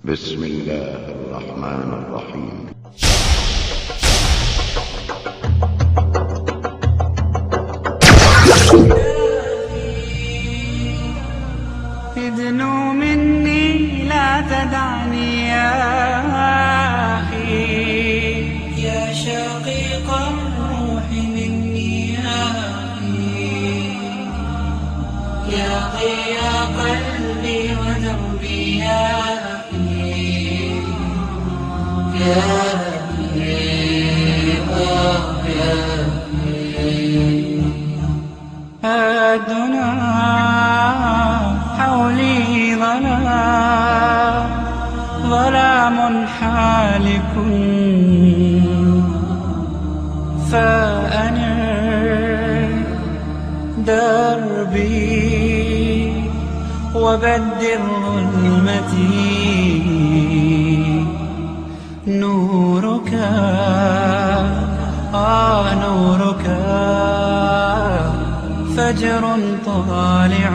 بسم الله الرحمن الرحيم. ادنو مني لا تدعني يا أخي، يا شقيق الروح مني يا أخي، يا ضيا قلبي ودربي يا أخي، يا الدنا حولي ظلام حالك، فأنر دربي وبدر ظلمتي، نورك نورك فجر طالع،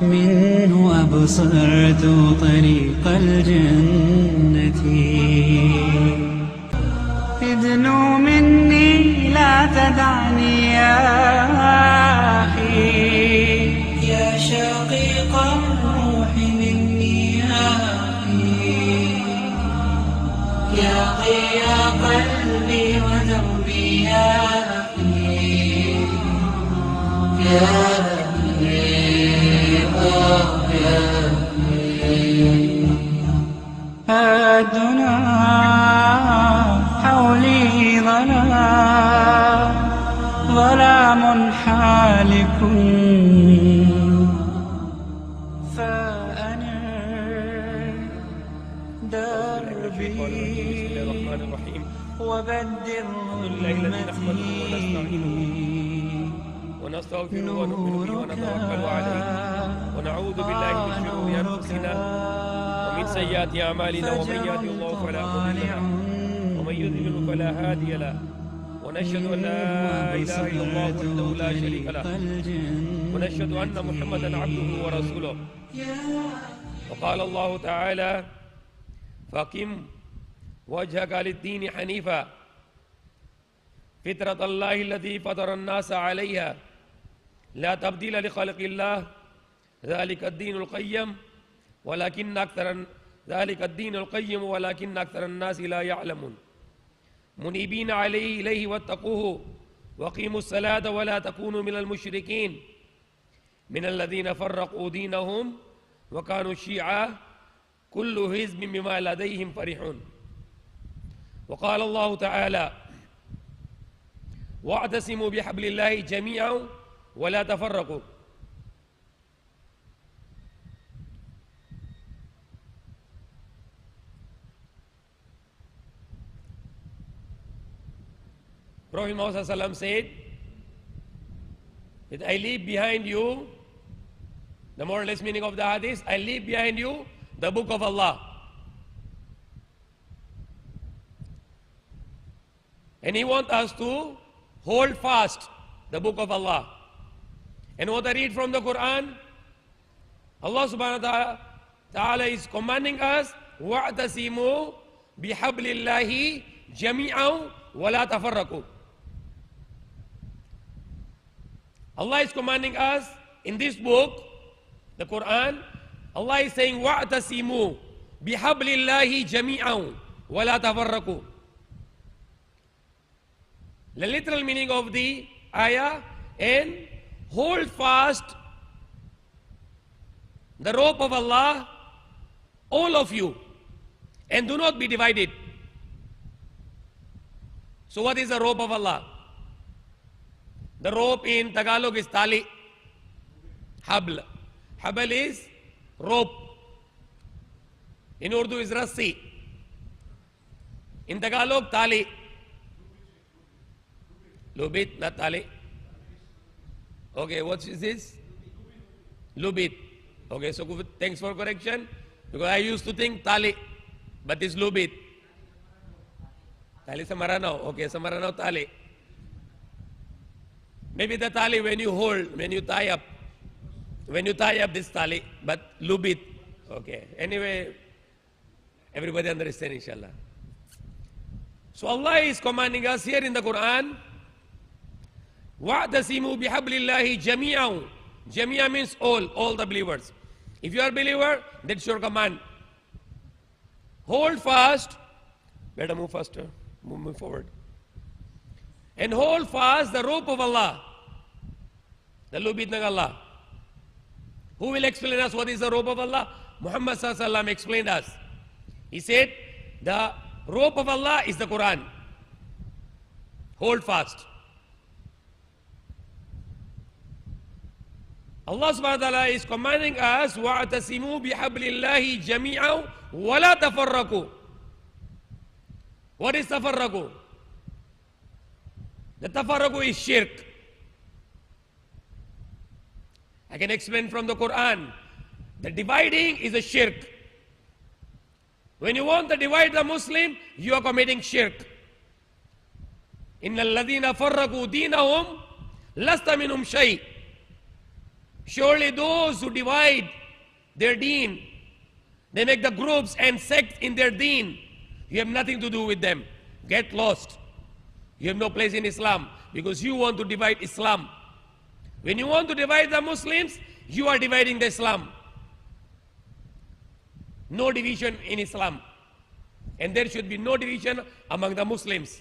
منه أبصرت طريق الجنة. ادنو مني لا تدعني يا أخي، يا شقيق الروح مني يا أخي، يا ضيا قلبي ودربي يا أخي، يا الدنا حولي ظلام حالك، فأنر دربي وبدر ظلمتي، ونستغفره ونؤمن به ونتوكل عليه ونعوذ بالله من شرور انفسنا ومن سيئات اعمالنا، ومن يهده الله فلا مضل له ومن يضلل فلا هادي له، ونشهد ان لا اله الا الله وحده لا شريك له، ونشهد ان محمدا عبده ورسوله. وقال الله تعالى: فاقم وجهك للدين حنيفا فطرة الله التي فطر الناس عليها لا تبديل لخلق الله ذلك الدين القيم ولكن أكثر الناس لا يعلمون. منيبين إليه واتقوه وقيموا الصلاة ولا تكونوا من المشركين من الذين فرقوا دينهم وكانوا شيعا كل حزب بما لديهم فرحون. وقال الله تعالى: واعتصموا بحبل الله جميعا ولا تفرقوا. Prophet Muhammad said that I leave behind you, the more or less meaning of the hadith, I leave behind you the book of Allah. And he wants us to hold fast the book of Allah. And what I read from the Quran, Allah subhanahu wa ta'ala is commanding us, وَاعْتَسِمُوا بِحَبْلِ اللَّهِ جَمِيعًا وَلَا تَفَرَّقُوا. Allah is commanding us in this book, the Quran. Allah is saying, وَاعْتَسِمُوا بِحَبْلِ اللَّهِ جَمِيعًا وَلَا تَفَرَّقُوا. The literal meaning of the ayah, and hold fast the rope of Allah, all of you, and do not be divided. So what is the rope of Allah? The rope in Tagalog is tali. Habl. Habl is rope. In Urdu is rassi. In Tagalog, tali. Lubit, not tali. Okay, what is this? Lubit. Okay, so thanks for correction. Because I used to think tali, but it's lubit. Tali sa Maranao. Okay, sa Maranao tali. Maybe the tali when you hold, when you tie up. when you tie up this tali, but lubit. Okay. Anyway, everybody understand, inshallah. So Allah is commanding us here in the Quran, وَاعْتَصِمُوا بِحَبْلِ اللَّهِ جَمِيعًا. Jamia means all the believers. If you are a believer, that's your command. Hold fast. Better move faster. Move forward. And hold fast the rope of Allah. The lubid ng Allah. Who will explain us what is the rope of Allah? Muhammad sallallahu alaihi wasallam explained us. He said, the rope of Allah is the Quran. Hold fast. Allah subhanahu wa ta'ala is commanding us, وَاعْتَصِمُوا بِحَبْلِ اللَّهِ جَمِيعًا وَلَا تَفَرَّقُوا. What is tafarraqu? The tafarraqu is shirk. I can explain from the Quran. The dividing is a shirk. When you want to divide the Muslim, you are committing shirk. إِنَّ الَّذِينَ فَرَّقُوا دِينَهُمْ لَسْتَ مِنْهُمْ شَيْءٍ. Surely those who divide their deen, they make the groups and sects in their deen, you have nothing to do with them. Get lost. You have no place in Islam because you want to divide Islam. When you want to divide the Muslims, you are dividing the Islam. No division in Islam. And there should be no division among the Muslims.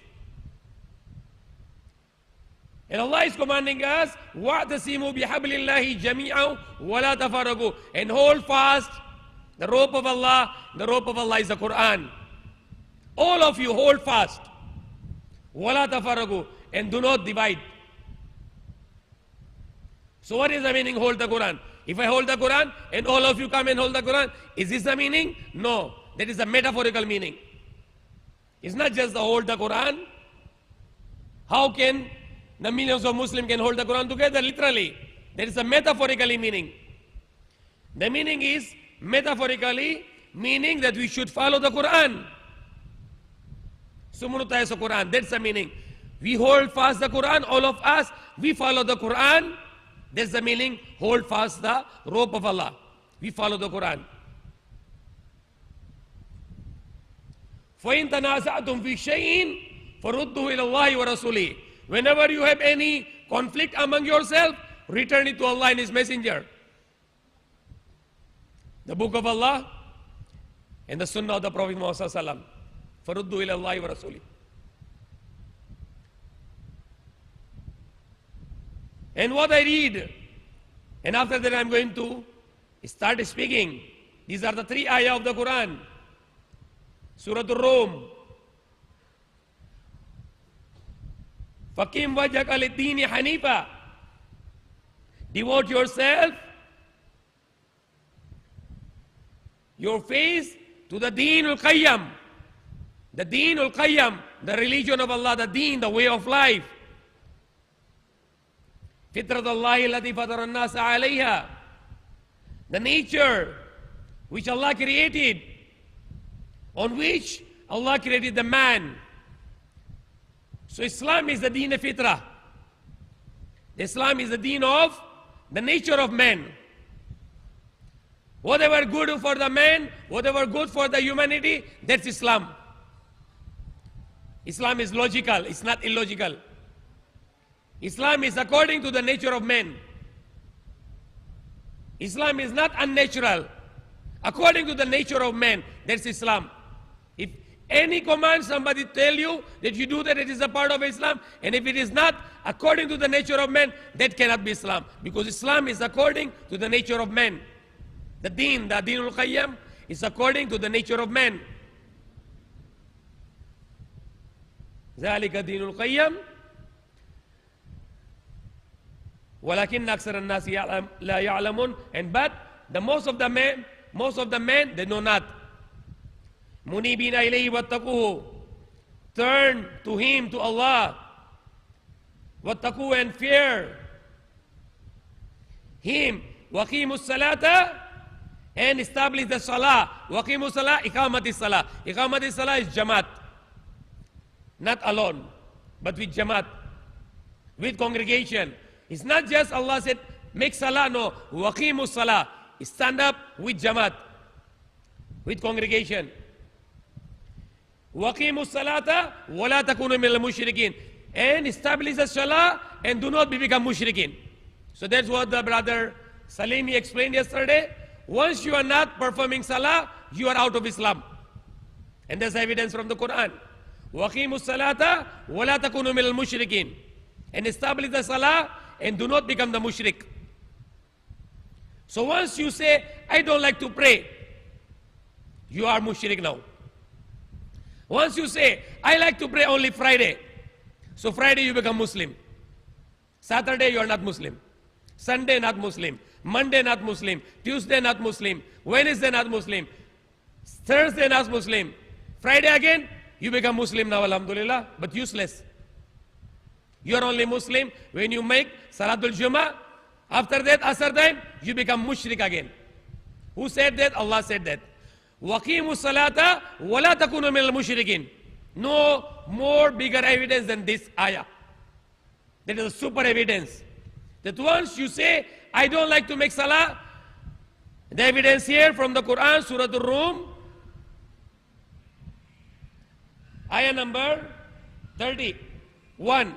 And Allah is commanding us, وَاعْتَصِمُوا بِحَبْلِ اللَّهِ جَمِيعًا وَلَا تَفَرَّقُوا. And hold fast the rope of Allah. The rope of Allah is the Quran. All of you hold fast. وَلَا تَفَرَّقُوا. And do not divide. So what is the meaning hold the Quran? If I hold the Quran and all of you come and hold the Quran, is this the meaning? No. That is a metaphorical meaning. It's not just the hold the Quran. How can the millions of Muslims can hold the Quran together? Literally. There is a metaphorically meaning. The meaning is metaphorically meaning that we should follow the Quran. Sumunutaya sa Quran. That's the meaning. We hold fast the Quran, all of us, we follow the Quran. That's the meaning, hold fast the rope of Allah. We follow the Quran. فَإِن تَنَازَعْتُمْ فِي شَيْءٍ فَرُدُّهُ إِلَى اللَّهِ وَرَسُولِهِ. Whenever you have any conflict among yourself, return it to Allah and His Messenger. The book of Allah and the Sunnah of the Prophet Muhammad sallallahu alaihi wasallam. فَرُدُّهُ إِلَى اللَّهِ وَرَسُولِهِ. And what I read, and after that I'm going to start speaking. These are the 3 ayah of the Quran. Surah Al-Rum. فَقِمْ وَجَهَكَ لِلدِّينِ حَنِيفًا. Devote yourself, your face to the Deen al-Qayyam. The Deen al-Qayyam, the religion of Allah, the Deen, the way of life. فِطْرَةَ اللَّهِ الَّتِي فَطَرَ النَّاسَ عَلَيْهَا. The nature which Allah created, on which Allah created the man. So Islam is the deen of fitrah. Islam is the deen of the nature of man. Whatever good for the man, whatever good for the humanity, that's Islam. Islam is logical, it's not illogical. Islam is according to the nature of man. Islam is not unnatural. According to the nature of man, that's Islam. If any command somebody tell you that you do that, it is a part of Islam. And if it is not according to the nature of man, that cannot be Islam. Because Islam is according to the nature of man. The Deen al-Qayyam, is according to the nature of man. ذَلِكَ دِينُ الْقَيَّمِ وَلَكِنَّ أَكْثَرَ النَّاسِ لَا يَعْلَمُونَ. And but the most of the men, they know not. مُنِيبِينَ إِلَيْهِ وَاتَّقُوهُ. Turn to Him, to Allah. وَاتَّقُوهُ, and fear Him. وَقِيمُوا الصَّلَاةَ, and establish the salah. وَقِيمُوا الصَّلَاةَ, إِقَامَةِ الصَّلَاةِ. إِقَامَةِ الصَّلَاةِ is Jamaat. Not alone, but with Jamaat, with congregation. It's not just Allah said, make salah. No. Waqimu salah. Stand up with jamaat, with congregation. Waqimu salata wa la takunu min al-mushrikeen. And establish the salah and do not become mushrikeen. So that's what the brother Salimi explained yesterday. Once you are not performing salah, you are out of Islam. And there's evidence from the Quran. Waqimu salata wa la takunu min al-mushrikeen. And establish the salah and do not become the mushrik. So once you say, I don't like to pray, you are mushrik now. Once you say, I like to pray only Friday, so Friday you become Muslim. Saturday you are not Muslim. Sunday not Muslim. Monday not Muslim. Tuesday not Muslim. Wednesday not Muslim. Thursday not Muslim. Friday again, you become Muslim now, alhamdulillah, but useless. You are only Muslim when you make Salatul Jummah. After that, Asr time, you become mushrik again. Who said that? Allah said that. Waqimu salata wa la takunu min al-mushrikin. No more bigger evidence than this ayah. That is a super evidence. That once you say, I don't like to make salah, the evidence here from the Quran, Surah Ar-Rum, ayah number 31.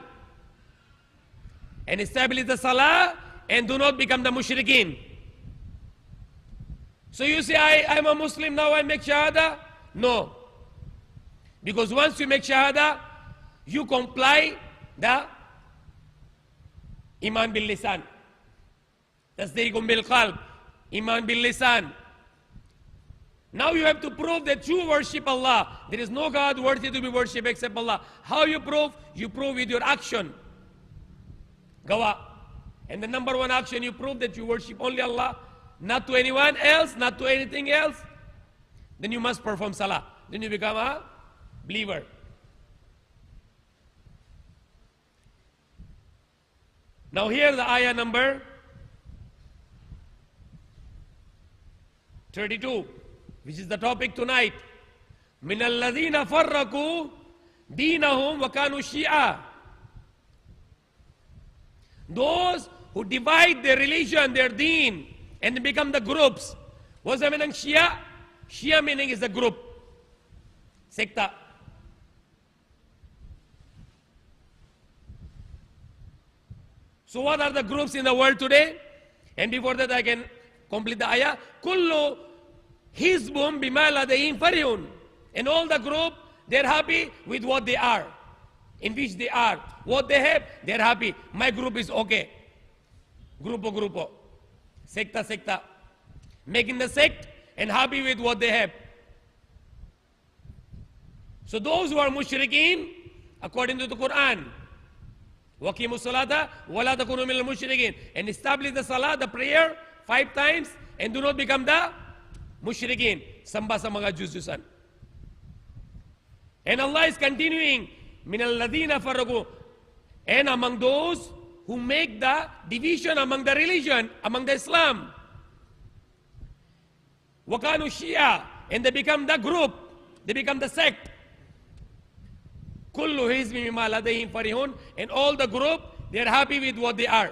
And establish the salah and do not become the mushrikeen. So you say, I'm a Muslim now, I make shahada? No. Because once you make shahada, you comply the iman bil lisan. Tasdeequm bil qalb. Iman bil lisan. Now you have to prove that you worship Allah. There is no God worthy to be worshipped except Allah. How you prove? You prove with your action. Gawa. And the number one action, you prove that you worship only Allah, not to anyone else, not to anything else. Then you must perform salah. Then you become a believer. Now here the ayah number 32, which is the topic tonight. مِنَ الَّذِينَ فَرَّقُوا دِينَهُمْ وَكَانُوا شِيَعًا. Those who divide their religion, their deen, and become the groups. What's the meaning Shia? Shia meaning is a group. Sekta. So what are the groups in the world today? And before that I can complete the ayah. Kullu hizbum bima ladayhim farihun. And all the group, they're happy with what they are. In which they are. What they have, they're happy. My group is okay. Grupo. Secta. Making the sect and happy with what they have. So those who are mushrikeen, according to the Quran, waqimu salata wa la takunu minal mushrikeen, and establish the salah, the prayer, 5 times, and do not become the mushrikeen. Samba sa mga Jus-Jusan. And Allah is continuing, minal ladina farragu, and among those who make the division among the religion, among the Islam. Wakanu Shia, and they become the group, they become the sect. Kullu hizbi mimma ladayhim farihun, and all the group, they are happy with what they are.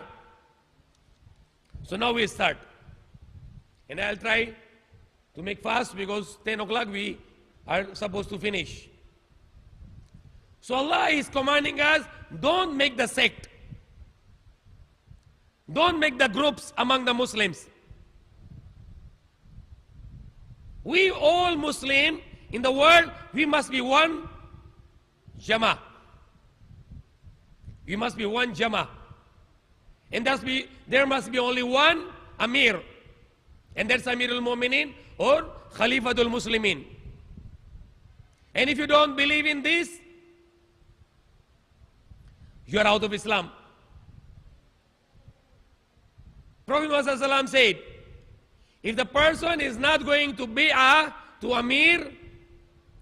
So now we start. And I'll try to make fast because 10 o'clock we are supposed to finish. So Allah is commanding us, don't make the sect. Don't make the groups among the Muslims. We all Muslim in the world, we must be one Jama. We must be one Jama. And there must be only one Amir. And that's Amirul Mu'minin or Khalifatul Muslimin. And if you don't believe in this, you are out of Islam. Prophet Muhammad said, if the person is not going to bi'ah to Amir,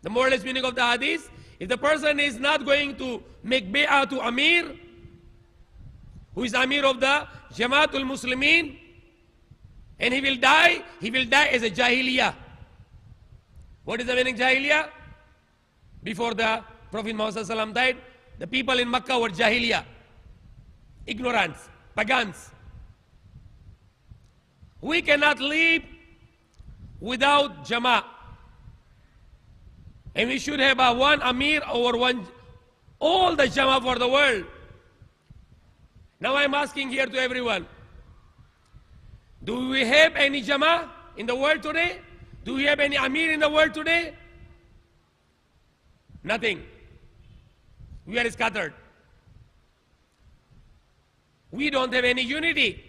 the moralist meaning of the hadith, if the person is not going to make bi'ah to Amir, who is Amir of the Jamaatul Muslimin, and he will die as a Jahiliyyah. What is the meaning Jahiliyyah? Before the Prophet Muhammad died, the people in Makkah were Jahiliyyah, ignorance, pagans. We cannot live without Jama. And we should have a one Amir over one, all the Jama for the world. Now I'm asking here to everyone, do we have any Jama in the world today? Do we have any Amir in the world today? Nothing. We are scattered. We don't have any unity.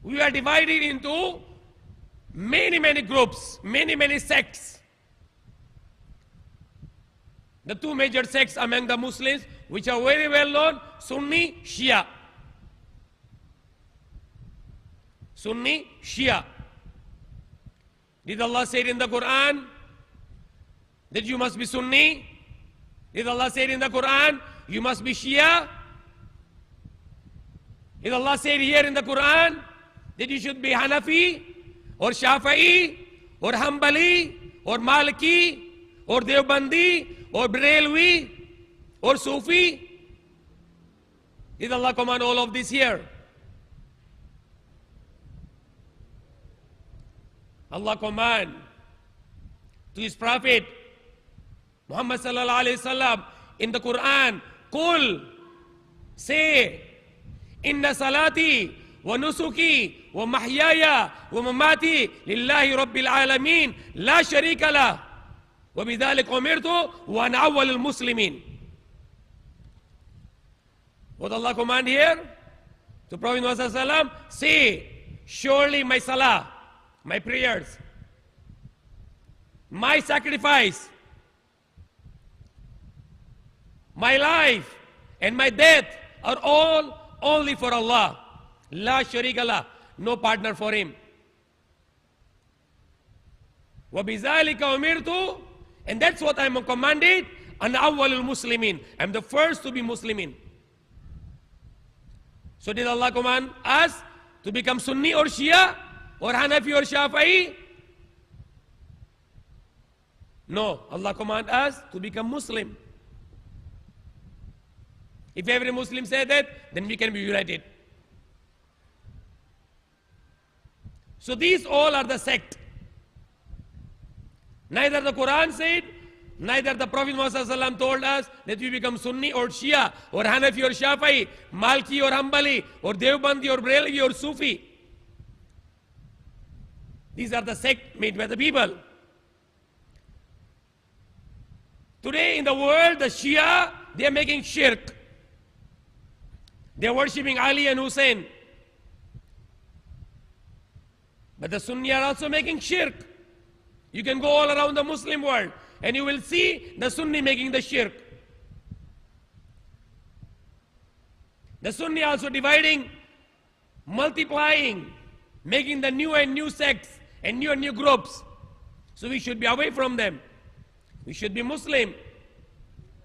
We are divided into many groups, many sects. The two major sects among the Muslims, which are very well known, Sunni, Shia. Sunni, Shia. Did Allah say it in the Quran that you must be Sunni? Did Allah say it in the Quran, you must be Shia? Did Allah say it here in the Quran that you should be Hanafi, or Shafi'i, or Hanbali, or Maliki, or Deobandi, or Barelvi, or Sufi? Did Allah command all of this here? Allah command to His Prophet Muhammad sallallahu alaihi wasallam in the Quran, Qul, say, Inna salati wa nusuki wa mahyaya wa mamati lillahi rabbil alamin la sharika lah wa bidhalik umirtu wa ana awwalul muslimin. What Allah command here to Prophet Muhammad sallallahu alaihi wasallam? Say, surely my salah, my prayers, my sacrifice, my life and my death are all only for Allah. La sharika lah, no partner for Him. وَبِذَلِكَ أُمِرْتُ, and that's what I'm commanded, an awwalul muslimin. I'm the first to be Muslimin. So did Allah command us to become Sunni or Shia or Hanafi or Shafi'i? No, Allah command us to become Muslim. If every Muslim said that, then we can be united. So these all are the sect. Neither the Quran said, neither the Prophet Muhammad told us that we become Sunni or Shia or Hanafi or Shafi'i, Malki or Hanbali or Deobandi or Barelvi or Sufi. These are the sect made by the people. Today in the world, the Shia, they are making shirk. They are worshipping Ali and Hussein. But the Sunni are also making shirk. You can go all around the Muslim world and you will see the Sunni making the shirk. The Sunni also dividing, multiplying, making the new and new sects and new groups. So we should be away from them. We should be Muslim.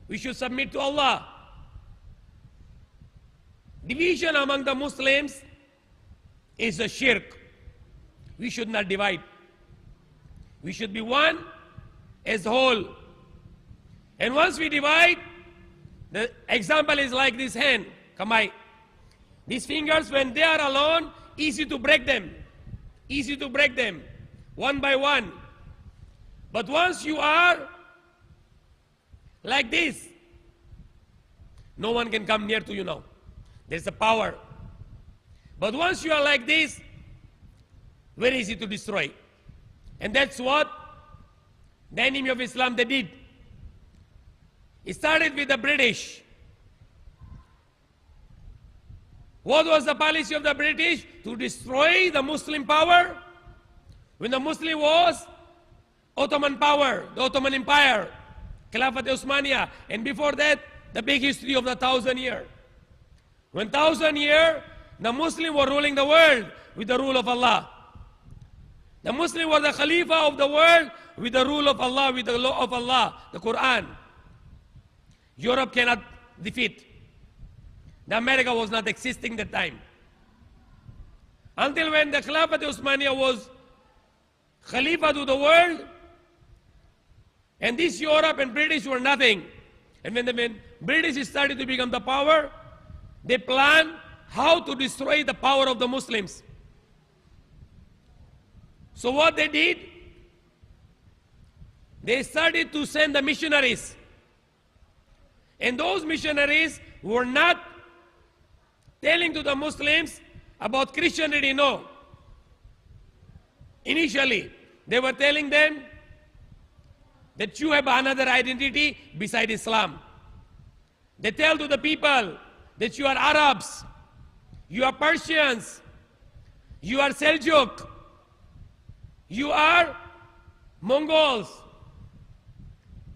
We should submit to Allah. Division among the Muslims is a shirk. We should not divide. We should be one as whole. And once we divide, the example is like this hand, Kamai. These fingers, when they are alone, easy to break them. Easy to break them, one by one. But once you are like this, no one can come near to you now. There's a power. But once you are like this, very easy to destroy. And that's what the enemy of Islam, they did. It started with the British. What was the policy of the British? To destroy the Muslim power when the Muslim was Ottoman power, the Ottoman Empire, Khilafat Osmania, and before that, the big history of the 1,000 years. When 1,000 years, the Muslims were ruling the world with the rule of Allah. The Muslims were the Khalifa of the world with the rule of Allah, with the law of Allah, the Quran. Europe cannot defeat. The America was not existing at that time. Until when the Khilafat Osmania was Khalifa to the world, and this Europe and British were nothing. And when the British started to become the power, they planned how to destroy the power of the Muslims. So what they did, they started to send the missionaries. And those missionaries were not telling to the Muslims about Christianity, no. Initially, they were telling them that you have another identity beside Islam. They tell to the people that you are Arabs, you are Persians, you are Seljuk, you are Mongols,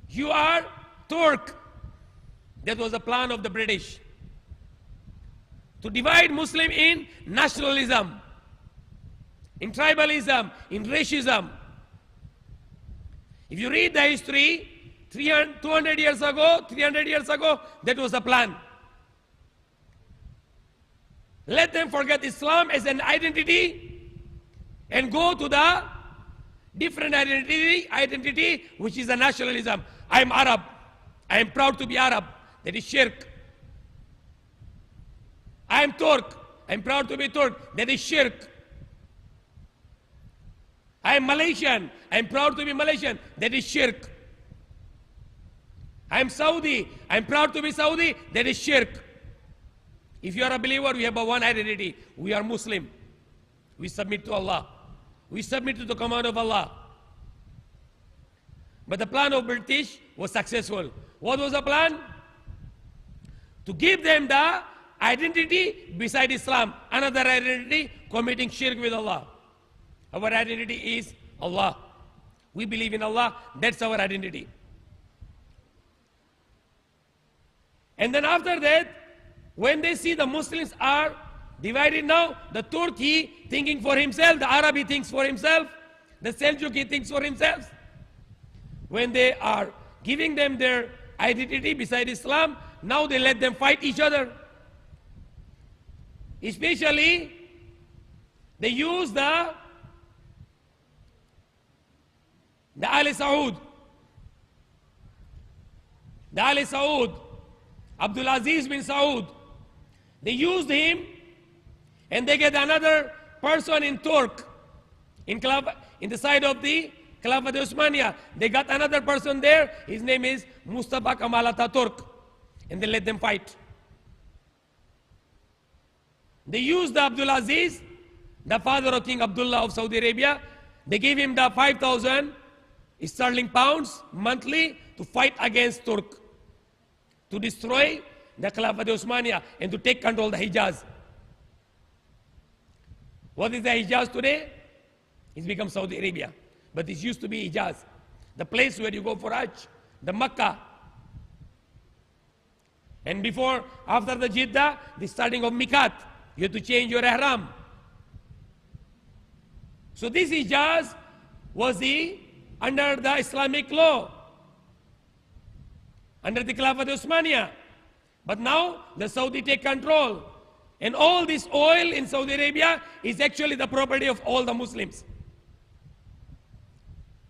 you are Turk. That was the plan of the British, to divide Muslim in nationalism, in tribalism, in racism. If you read the history, 200 years ago, 300 years ago, that was the plan. Let them forget Islam as an identity and go to the different identity which is a nationalism. I am Arab. I am proud to be Arab. That is shirk. I am Turk. I am proud to be Turk. That is shirk. I am Malaysian. I am proud to be Malaysian. That is shirk. I am Saudi. I am proud to be Saudi. That is shirk. If you are a believer, we have a one identity. We are Muslim. We submit to Allah. We submit to the command of Allah. But the plan of British was successful. What was the plan? To give them the identity beside Islam. Another identity, committing shirk with Allah. Our identity is Allah. We believe in Allah. That's our identity. And then after that, when they see the Muslims are divided now, the Turk, he thinking for himself, the Arab, he thinks for himself, the Seljuk, he thinks for himself. When they are giving them their identity beside Islam, now they let them fight each other. Especially, they use the Ali Saud. The Ali Saud, Abdul Aziz bin Saud. They used him and they get another person in Turk, in the side of the Khilafat Osmania. They got another person there. His name is Mustafa Kemal Atatürk. And they let them fight. They used the Abdul Aziz, the father of King Abdullah of Saudi Arabia. They gave him the 5,000 sterling pounds monthly to fight against Turk, to destroy the Khilafat Osmania and to take control of the Hijaz. What is the Hijaz today? It's become Saudi Arabia. But it used to be Hijaz, the place where you go for Hajj, the Makkah. And before, after the Jeddah, the starting of Miqat, you have to change your ihram. So this Hijaz was under the Islamic law, under the Khilafat Osmania. But now the Saudi take control. And all this oil in Saudi Arabia is actually the property of all the Muslims.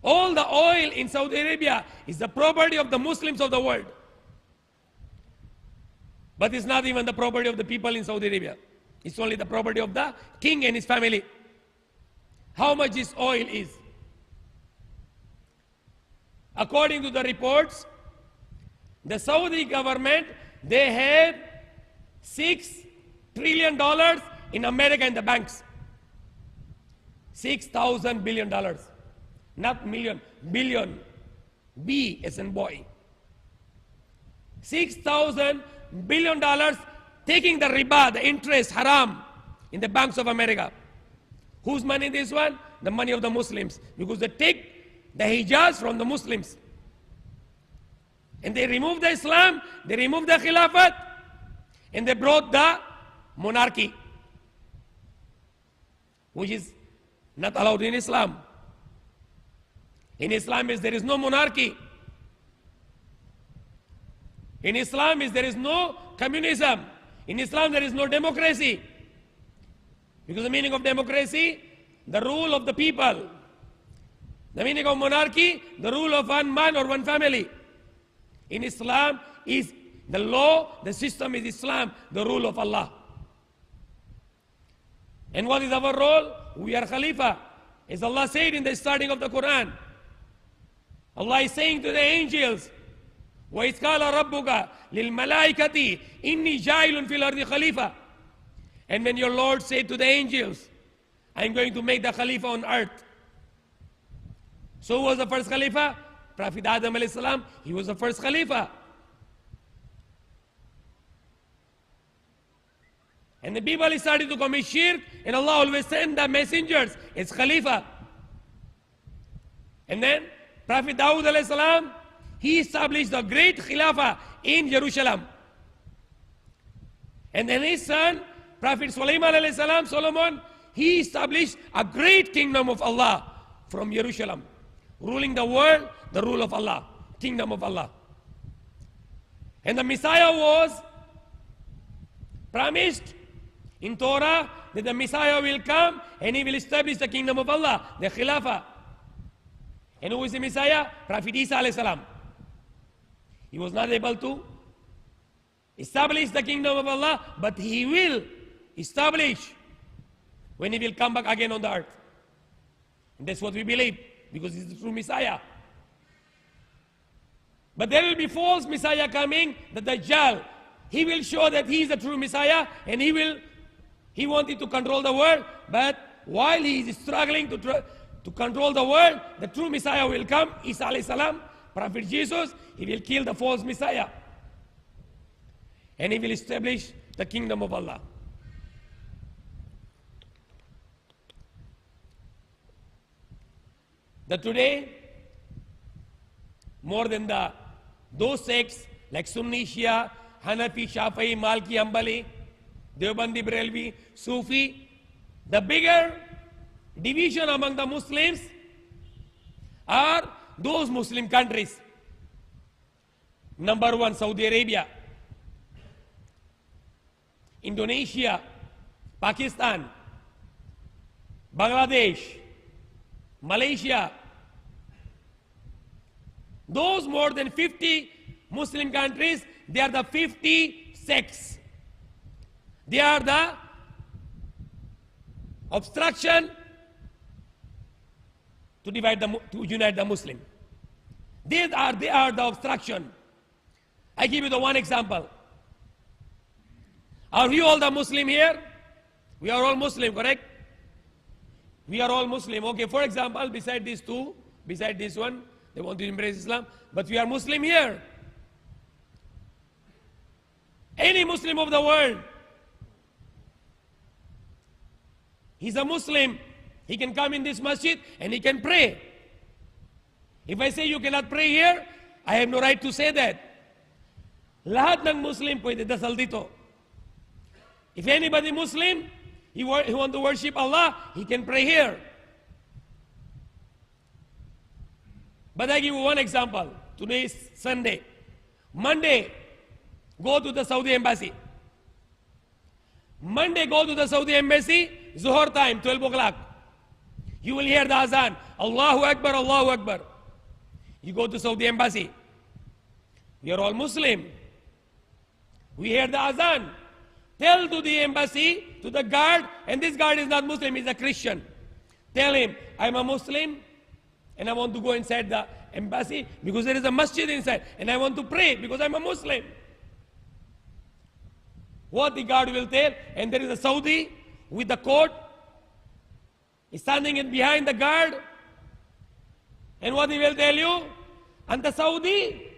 All the oil in Saudi Arabia is the property of the Muslims of the world. But it's not even the property of the people in Saudi Arabia. It's only the property of the king and his family. How much this oil is? According to the reports, the Saudi government, they have $6 trillion in America in the banks. $6,000 billion. Not million, billion. B as in boy. $6,000 billion taking the riba, the interest, haram, in the banks of America. Whose money this one? The money of the Muslims. Because they take the Hijaz from the Muslims. And they removed the Islam, they removed the Khilafat, and they brought the monarchy, which is not allowed in Islam. In Islam there is no monarchy. In Islam there is no communism. In Islam there is no democracy. Because the meaning of democracy, the rule of the people. The meaning of monarchy, the rule of one man or one family. In Islam is the law, the system is Islam, the rule of Allah. And what is our role? We are Khalifa. As Allah said in the starting of the Quran, Allah is saying to the angels, وَإِذْ قَالَ رَبُّكَ لِلْمَلَائِكَةِ إِنِّي جَاعِلٌ فِي الْأَرْضِ خَلِيفَةً. And when your Lord said to the angels, I'm going to make the Khalifa on earth. So who was the first Khalifa? Prophet Adam alayhi salam. He was the first Khalifa. And the people started to commit shirk, and Allah always sent the messengers as Khalifa. And then Prophet Dawud alayhi salam, he established the great Khilafah in Jerusalem. And then his son, Prophet Sulaiman alayhi salam, Solomon, he established a great kingdom of Allah from Jerusalem, ruling the world, the rule of Allah, kingdom of Allah. And the Messiah was promised in Torah that the Messiah will come and he will establish the kingdom of Allah, the Khilafah. And who is the Messiah? Prophet Isa alayhi salam. He was not able to establish the kingdom of Allah, but he will establish when he will come back again on the earth. And that's what we believe, because he's the true Messiah. But there will be false Messiah coming, the Dajjal. He will show that he is the true Messiah, and he wanted to control the world, but while he is struggling to control the world, the true Messiah will come, Isa alayhi salam, Prophet Jesus. He will kill the false Messiah, and he will establish the kingdom of Allah. That today, more than those sects like Sunni, Shia, Hanafi, Shafi'i, Malki, Hanbali, Deobandi, Barelvi, Sufi, the bigger division among the Muslims are those Muslim countries. Number one, Saudi Arabia, Indonesia, Pakistan, Bangladesh, Malaysia. Those more than 50 Muslim countries, they are the 50 sects. They are the obstruction to unite the Muslim. They are the obstruction. I give you the one example. Are we all the Muslim here? We are all Muslim, correct? We are all Muslim. Okay, for example, beside these two, beside this one, they want to embrace Islam, but we are Muslim here. Any Muslim of the world, he's a Muslim. He can come in this masjid and he can pray. If I say you cannot pray here, I have no right to say that. Lahat ng Muslim pwede dasal dito. If anybody Muslim, he want to worship Allah, he can pray here. But I give you one example. Today is Sunday. Monday, go to the Saudi embassy. Monday, go to the Saudi embassy, Zuhur time, 12 o'clock. You will hear the azan, Allahu Akbar, Allahu Akbar. You go to Saudi embassy. We are all Muslim. We hear the azan. Tell to the embassy, to the guard, and this guard is not Muslim, he's a Christian. Tell him, I'm a Muslim, and I want to go inside the embassy because there is a masjid inside, and I want to pray because I'm a Muslim. What the guard will tell, and there is a Saudi with the coat, he's standing in behind the guard, and what he will tell you, Anta Saudi?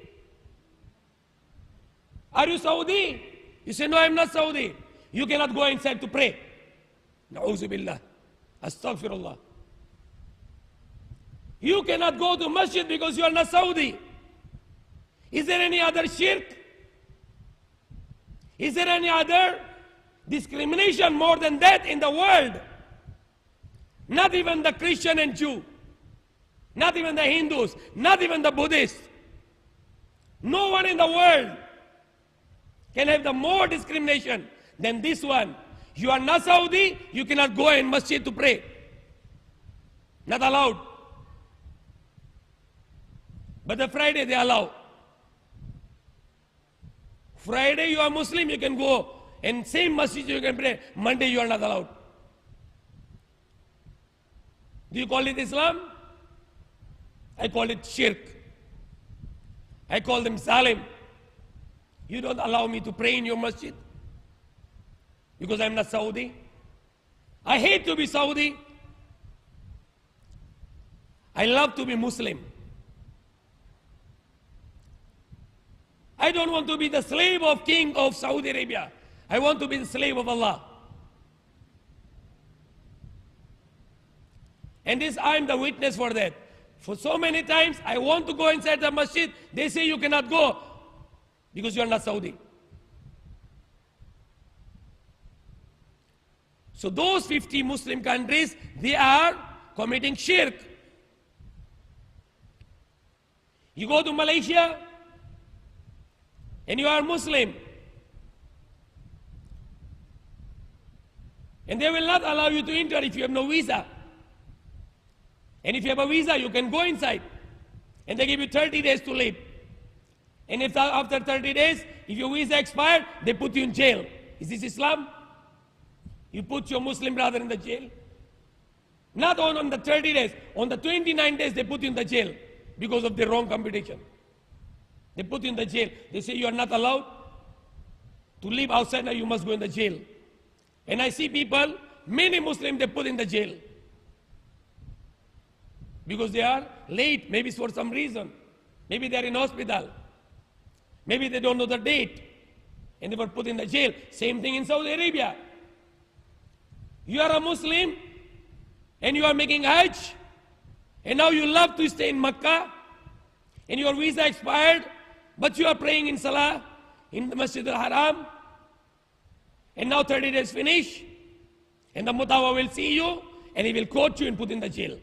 Are you Saudi? You say, no, I'm not Saudi. You cannot go inside to pray. Na'udhu billah. Astaghfirullah. You cannot go to masjid because you are not Saudi. Is there any other shirk? Is there any other discrimination more than that in the world? Not even the Christian and Jew. Not even the Hindus. Not even the Buddhists. No one in the world can have the more discrimination than this one. You are not Saudi, you cannot go in masjid to pray. Not allowed. But the Friday they allow. Friday you are Muslim, you can go. And same masjid you can pray. Monday you are not allowed. Do you call it Islam? I call it shirk. I call them zalim. You don't allow me to pray in your masjid because I'm not Saudi. I hate to be Saudi. I love to be Muslim. I don't want to be the slave of King of Saudi Arabia. I want to be the slave of Allah. And this, I'm the witness for that. For so many times, I want to go inside the masjid. They say you cannot go because you are not Saudi. So those 50 Muslim countries, they are committing shirk. You go to Malaysia and you are Muslim, and they will not allow you to enter if you have no visa. And if you have a visa, you can go inside. And they give you 30 days to leave. And if after 30 days, if your visa expired, they put you in jail. Is this Islam? You put your Muslim brother in the jail? Not on the 30 days. On the 29 days, they put you in the jail because of the wrong computation. They put you in the jail. They say you are not allowed to live outside, now you must go in the jail. And I see people, many Muslims, they put in the jail. Because they are late, maybe for some reason. Maybe they are in hospital. Maybe they don't know the date. And they were put in the jail. Same thing in Saudi Arabia. You are a Muslim and you are making Hajj. And now you love to stay in Makkah. And your visa expired. But you are praying in Salah in the Masjid al-Haram. And now 30 days finish. And the Mutawa will see you. And he will quote you and put in the jail.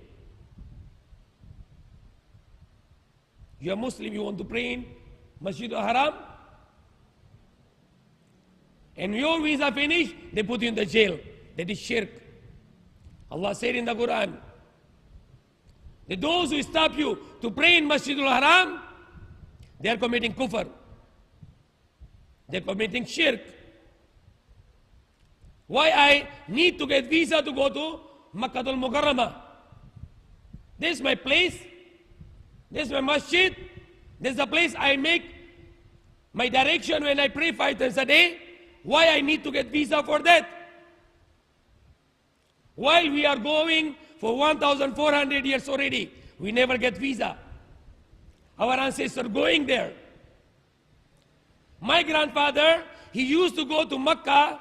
You are Muslim, you want to pray in Masjid al-Haram, and your visa finished, they put you in the jail. That is shirk. Allah said in the Quran, that those who stop you to pray in Masjid al-Haram, they are committing kufr. They are committing shirk. Why I need to get visa to go to Makkah al-Mukarramah? This is my place. This is my masjid. This is the place I make my direction when I pray 5 times a day. Why I need to get visa for that? While we are going for 1,400 years already, we never get visa. Our ancestors going there. My grandfather, he used to go to Makkah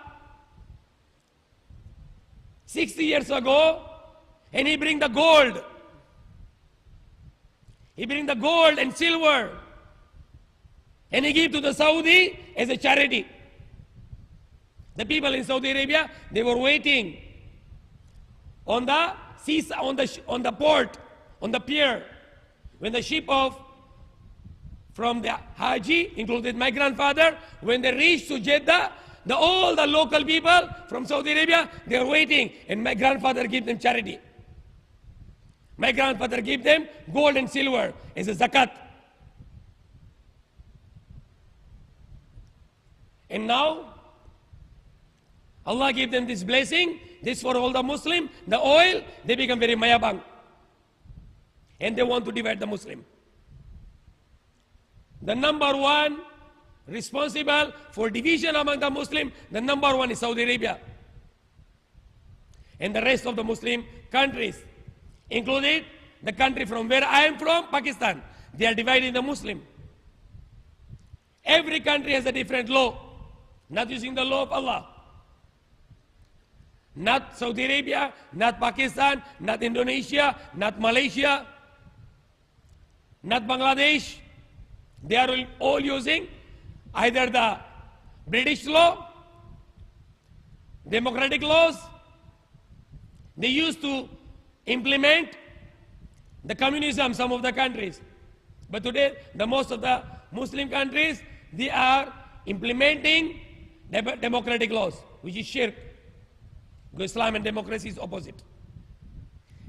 60 years ago, and he bring the gold. He bring the gold and silver, and he give to the Saudi as a charity. The people in Saudi Arabia, they were waiting on the seas, on the port, on the pier, when the ship from the Haji, included my grandfather, when they reached to Jeddah, all the local people from Saudi Arabia, they were waiting, and my grandfather gave them charity. My grandfather gave them gold and silver as a zakat. And now, Allah gave them this blessing, this for all the Muslim, the oil, they become very mayabang. And they want to divide the Muslim. The number one responsible for division among the Muslim, the number one is Saudi Arabia. And the rest of the Muslim countries, including the country from where I am from, Pakistan. They are dividing the Muslim. Every country has a different law, not using the law of Allah. Not Saudi Arabia, not Pakistan, not Indonesia, not Malaysia, not Bangladesh. They are all using either the British law, democratic laws. They used to implement the communism, some of the countries. But today, the most of the Muslim countries, they are implementing democratic laws, which is shirk. Because Islam and democracy is opposite.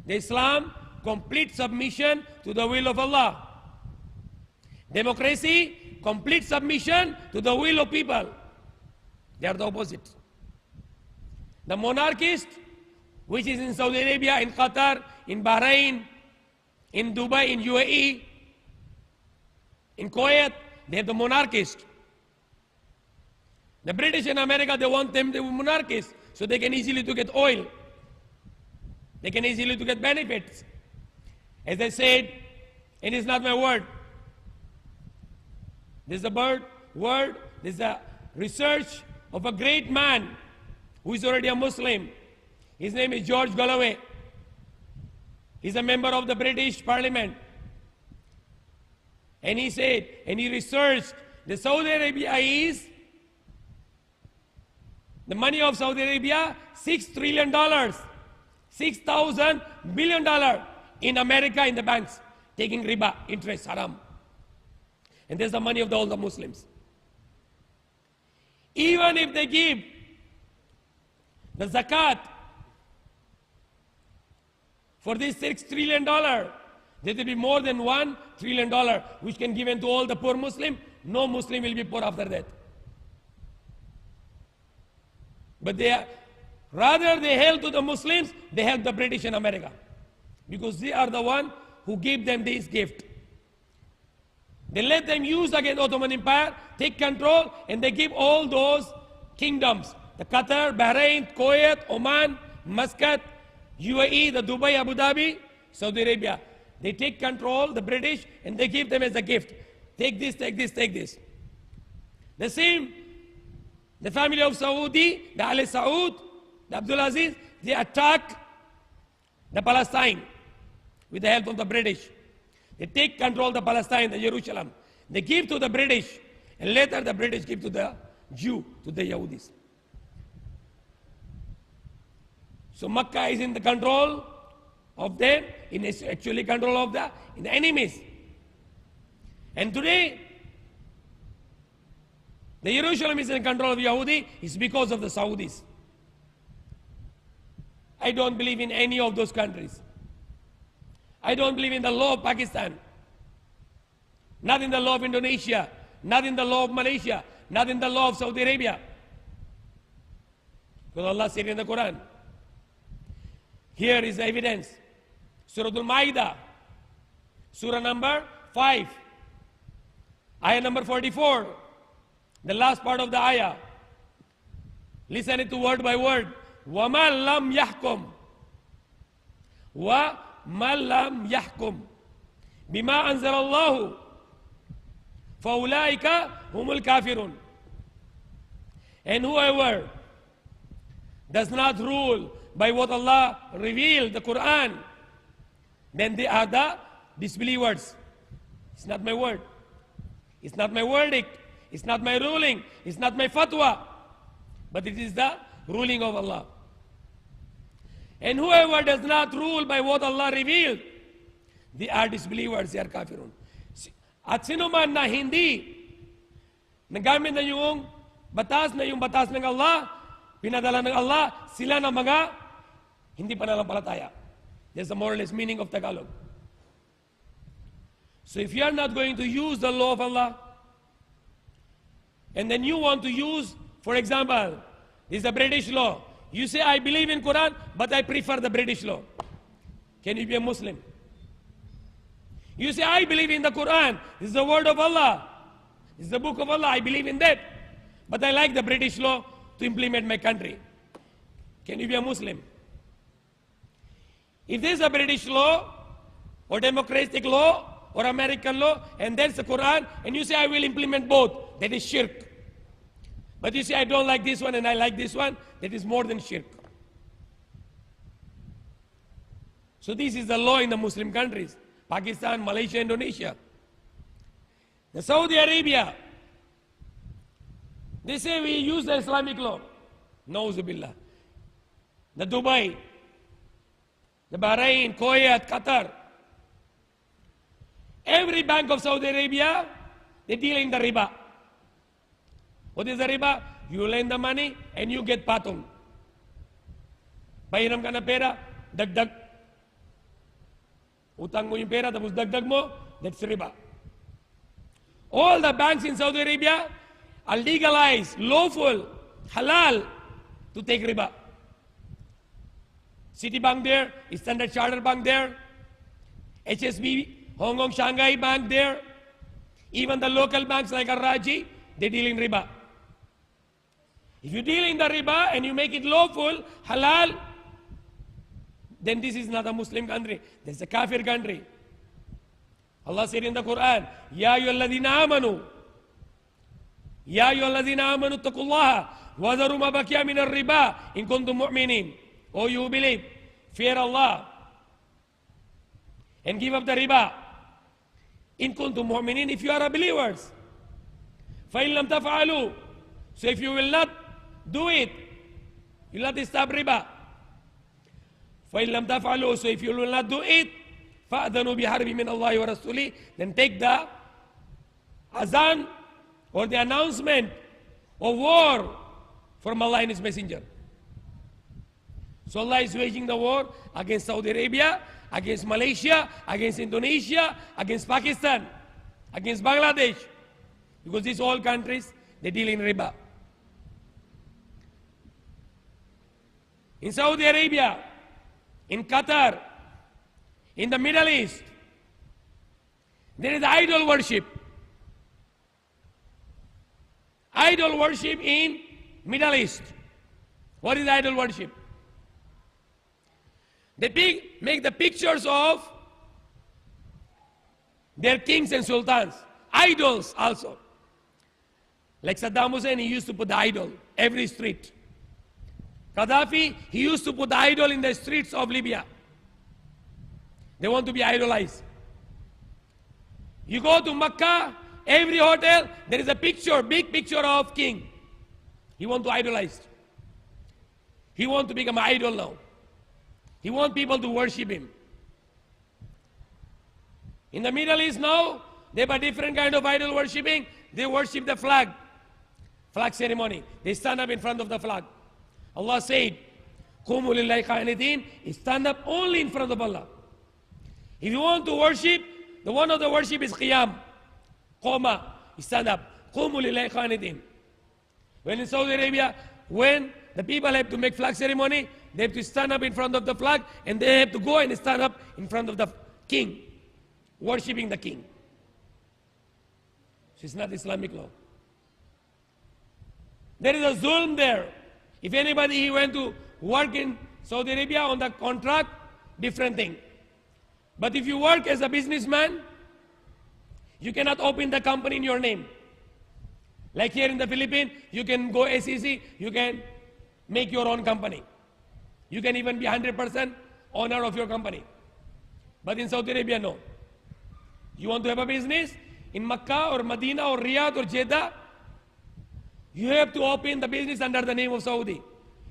The Islam, complete submission to the will of Allah. Democracy, complete submission to the will of people. They are the opposite. The monarchist which is in Saudi Arabia, in Qatar, in Bahrain, in Dubai, in UAE, in Kuwait, they have the monarchist. The British in America, they want them to be monarchists so they can easily to get oil. They can easily to get benefits. As I said, and it's not my word. This is a word, this is a research of a great man who is already a Muslim. His name is George Galloway. He's a member of the British Parliament. And he said, and he researched, that Saudi Arabia is, the money of Saudi Arabia, $6 trillion, $6,000 billion in America in the banks, taking riba, interest, haram. And there's the money of all the Muslims. Even if they give the zakat for this $6 trillion, there will be more than $1 trillion which can give to all the poor Muslim. No Muslim will be poor after that. But rather they help to the Muslims, they help the British and America. Because they are the one who gave them this gift. They let them use against Ottoman Empire, take control, and they give all those kingdoms. The Qatar, Bahrain, Kuwait, Oman, Muscat, UAE, the Dubai, Abu Dhabi, Saudi Arabia. They take control, the British, and they give them as a gift. Take this, take this, take this. The same, the family of Saudi, the Ali Saud, the Abdul Aziz, they attack the Palestine with the help of the British. They take control of the Palestine, the Jerusalem. They give to the British, and later the British give to the Jew, to the Yahudis. So Makkah is in the control of them, in actually control of the enemies. And today, the Jerusalem is in control of Yahudi, is because of the Saudis. I don't believe in any of those countries. I don't believe in the law of Pakistan, not in the law of Indonesia, not in the law of Malaysia, not in the law of Saudi Arabia. Because Allah said in the Quran, here is the evidence. Surah Al-Ma'idah, Surah number 5, ayah number 44, the last part of the ayah. Listen it to word by word. وَمَا لَمْ يَحْكُمْ وَمَا لَمْ يَحْكُمْ بِمَا أَنزَلَ اللَّهُ فَأُولَٰئِكَ هُمُ الْكَافِرُونَ. And whoever does not rule by what Allah revealed, the Quran, then they are the disbelievers. It's not my word. It's not my verdict. It's not my ruling. It's not my fatwa. But it is the ruling of Allah. And whoever does not rule by what Allah revealed, they are disbelievers, they are kafirun. At sino man na hindi nagamit na yung batas ng Allah, pinadala ng Allah, sila na mga hindi pananampalataya. That's the more or less meaning of Tagalog. So if you are not going to use the law of Allah, and then you want to use, for example, this is the British law. You say, I believe in Quran, but I prefer the British law. Can you be a Muslim? You say, I believe in the Quran. This is the word of Allah. This is the book of Allah. I believe in that. But I like the British law to implement my country. Can you be a Muslim? If there is a British law, or democratic law, or American law, and there's the Quran, and you say, I will implement both, that is shirk. But you say, I don't like this one and I like this one, that is more than shirk. So this is the law in the Muslim countries, Pakistan, Malaysia, Indonesia. The Saudi Arabia, they say we use the Islamic law. Nauzubillah. The Dubai, the Bahrain, Kuwait, Qatar. Every bank of Saudi Arabia, they deal in the riba. What is the riba? You lend the money and you get patung. Pahiram ka na pera, dagdag. Utang mo yung pera, tapos dagdag mo, that's riba. All the banks in Saudi Arabia are legalized, lawful, halal to take riba. Citibank there, Standard Chartered Bank there, HSB, Hong Kong Shanghai Bank there, even the local banks like Al-Raji, they deal in riba. If you deal in the riba and you make it lawful, halal, then this is not a Muslim country. This is a kafir country. Allah said in the Quran, Ya ayyuhalladhina amanu, Ya ayyuhalladhina amanu taqullaha, wa dharu ma baqiya min ar-riba, in kuntum mu'minin. Oh, you believe, fear Allah, and give up the riba. In kuntum mu'minin, if you are a believers. Fa in lam taf'alu, so if you will not do it, you will not stop riba. فَإِن لَمْ تَفْعَلُوا, so if you will not do it, فَأْذَنُوا بِحَرْبٍ مِّنَ اللَّهِ وَرَسُولِهِ, then take the azan or the announcement of war from Allah and His Messenger. So Allah is waging the war against Saudi Arabia, against Malaysia, against Indonesia, against Pakistan, against Bangladesh, because these all countries, they deal in riba. In Saudi Arabia, in Qatar, in the Middle East, there is idol worship. Idol worship in Middle East. What is idol worship? They make the pictures of their kings and sultans. Idols also. Like Saddam Hussein, he used to put the idol every street. Gaddafi, he used to put the idol in the streets of Libya. They want to be idolized. You go to Makkah, every hotel, there is a picture, big picture of king. He want to idolize. He want to become an idol now. He want people to worship him. In the Middle East now, they have a different kind of idol worshipping. They worship the flag ceremony. They stand up in front of the flag. Allah said, Qumu lillahi qanitin, stand up only in front of Allah. If you want to worship, the one of the worship is qiyam. Qoma, stand up. Qumu lillahi qanitin. When in Saudi Arabia, when the people have to make flag ceremony, they have to stand up in front of the flag and they have to go and stand up in front of the king, worshipping the king. So it's not Islamic law. There is a zulm there. If anybody he went to work in Saudi Arabia on the contract, different thing. But if you work as a businessman, you cannot open the company in your name. Like here in the Philippines, you can go SEC, you can make your own company. You can even be 100% owner of your company. But in Saudi Arabia, no. You want to have a business in Makkah or Medina or Riyadh or Jeddah, you have to open the business under the name of Saudi.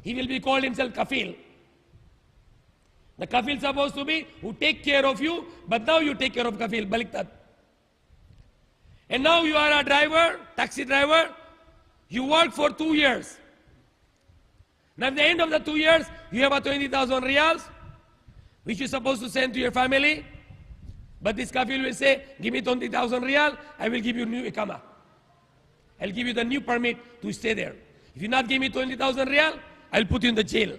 He will be called himself kafil. The kafil is supposed to be who take care of you, but now you take care of kafil, baliktad. And now you are a driver, taxi driver, you work for 2 years. Now at the end of the 2 years, you have a 20,000 riyals, which you're supposed to send to your family. But this kafil will say, give me 20,000 riyal, I will give you new ikama. I'll give you the new permit to stay there. If you not give me 20,000 riyal, I'll put you in the jail.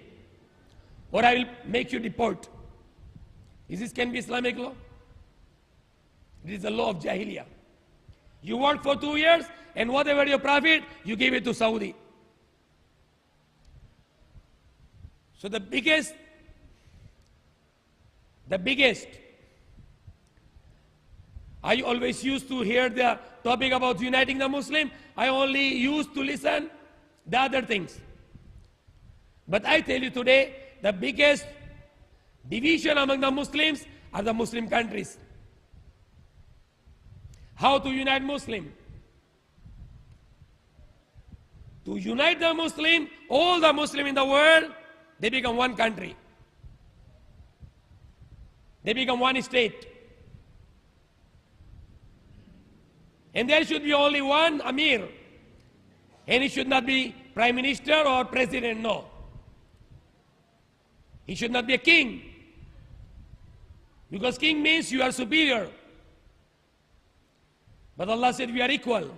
Or I will make you deport. Is this can be Islamic law? It is the law of Jahiliyyah. You work for 2 years, and whatever your profit, you give it to Saudi. So the biggest, I always used to hear the topic about uniting the Muslim. I only used to listen the other things. But I tell you today, the biggest division among the Muslims are the Muslim countries. How to unite Muslim? To unite the Muslim, all the Muslim in the world, they become one country. They become one state. And there should be only one Amir. And it should not be Prime Minister or President, no. He should not be a king. Because king means you are superior. But Allah said we are equal.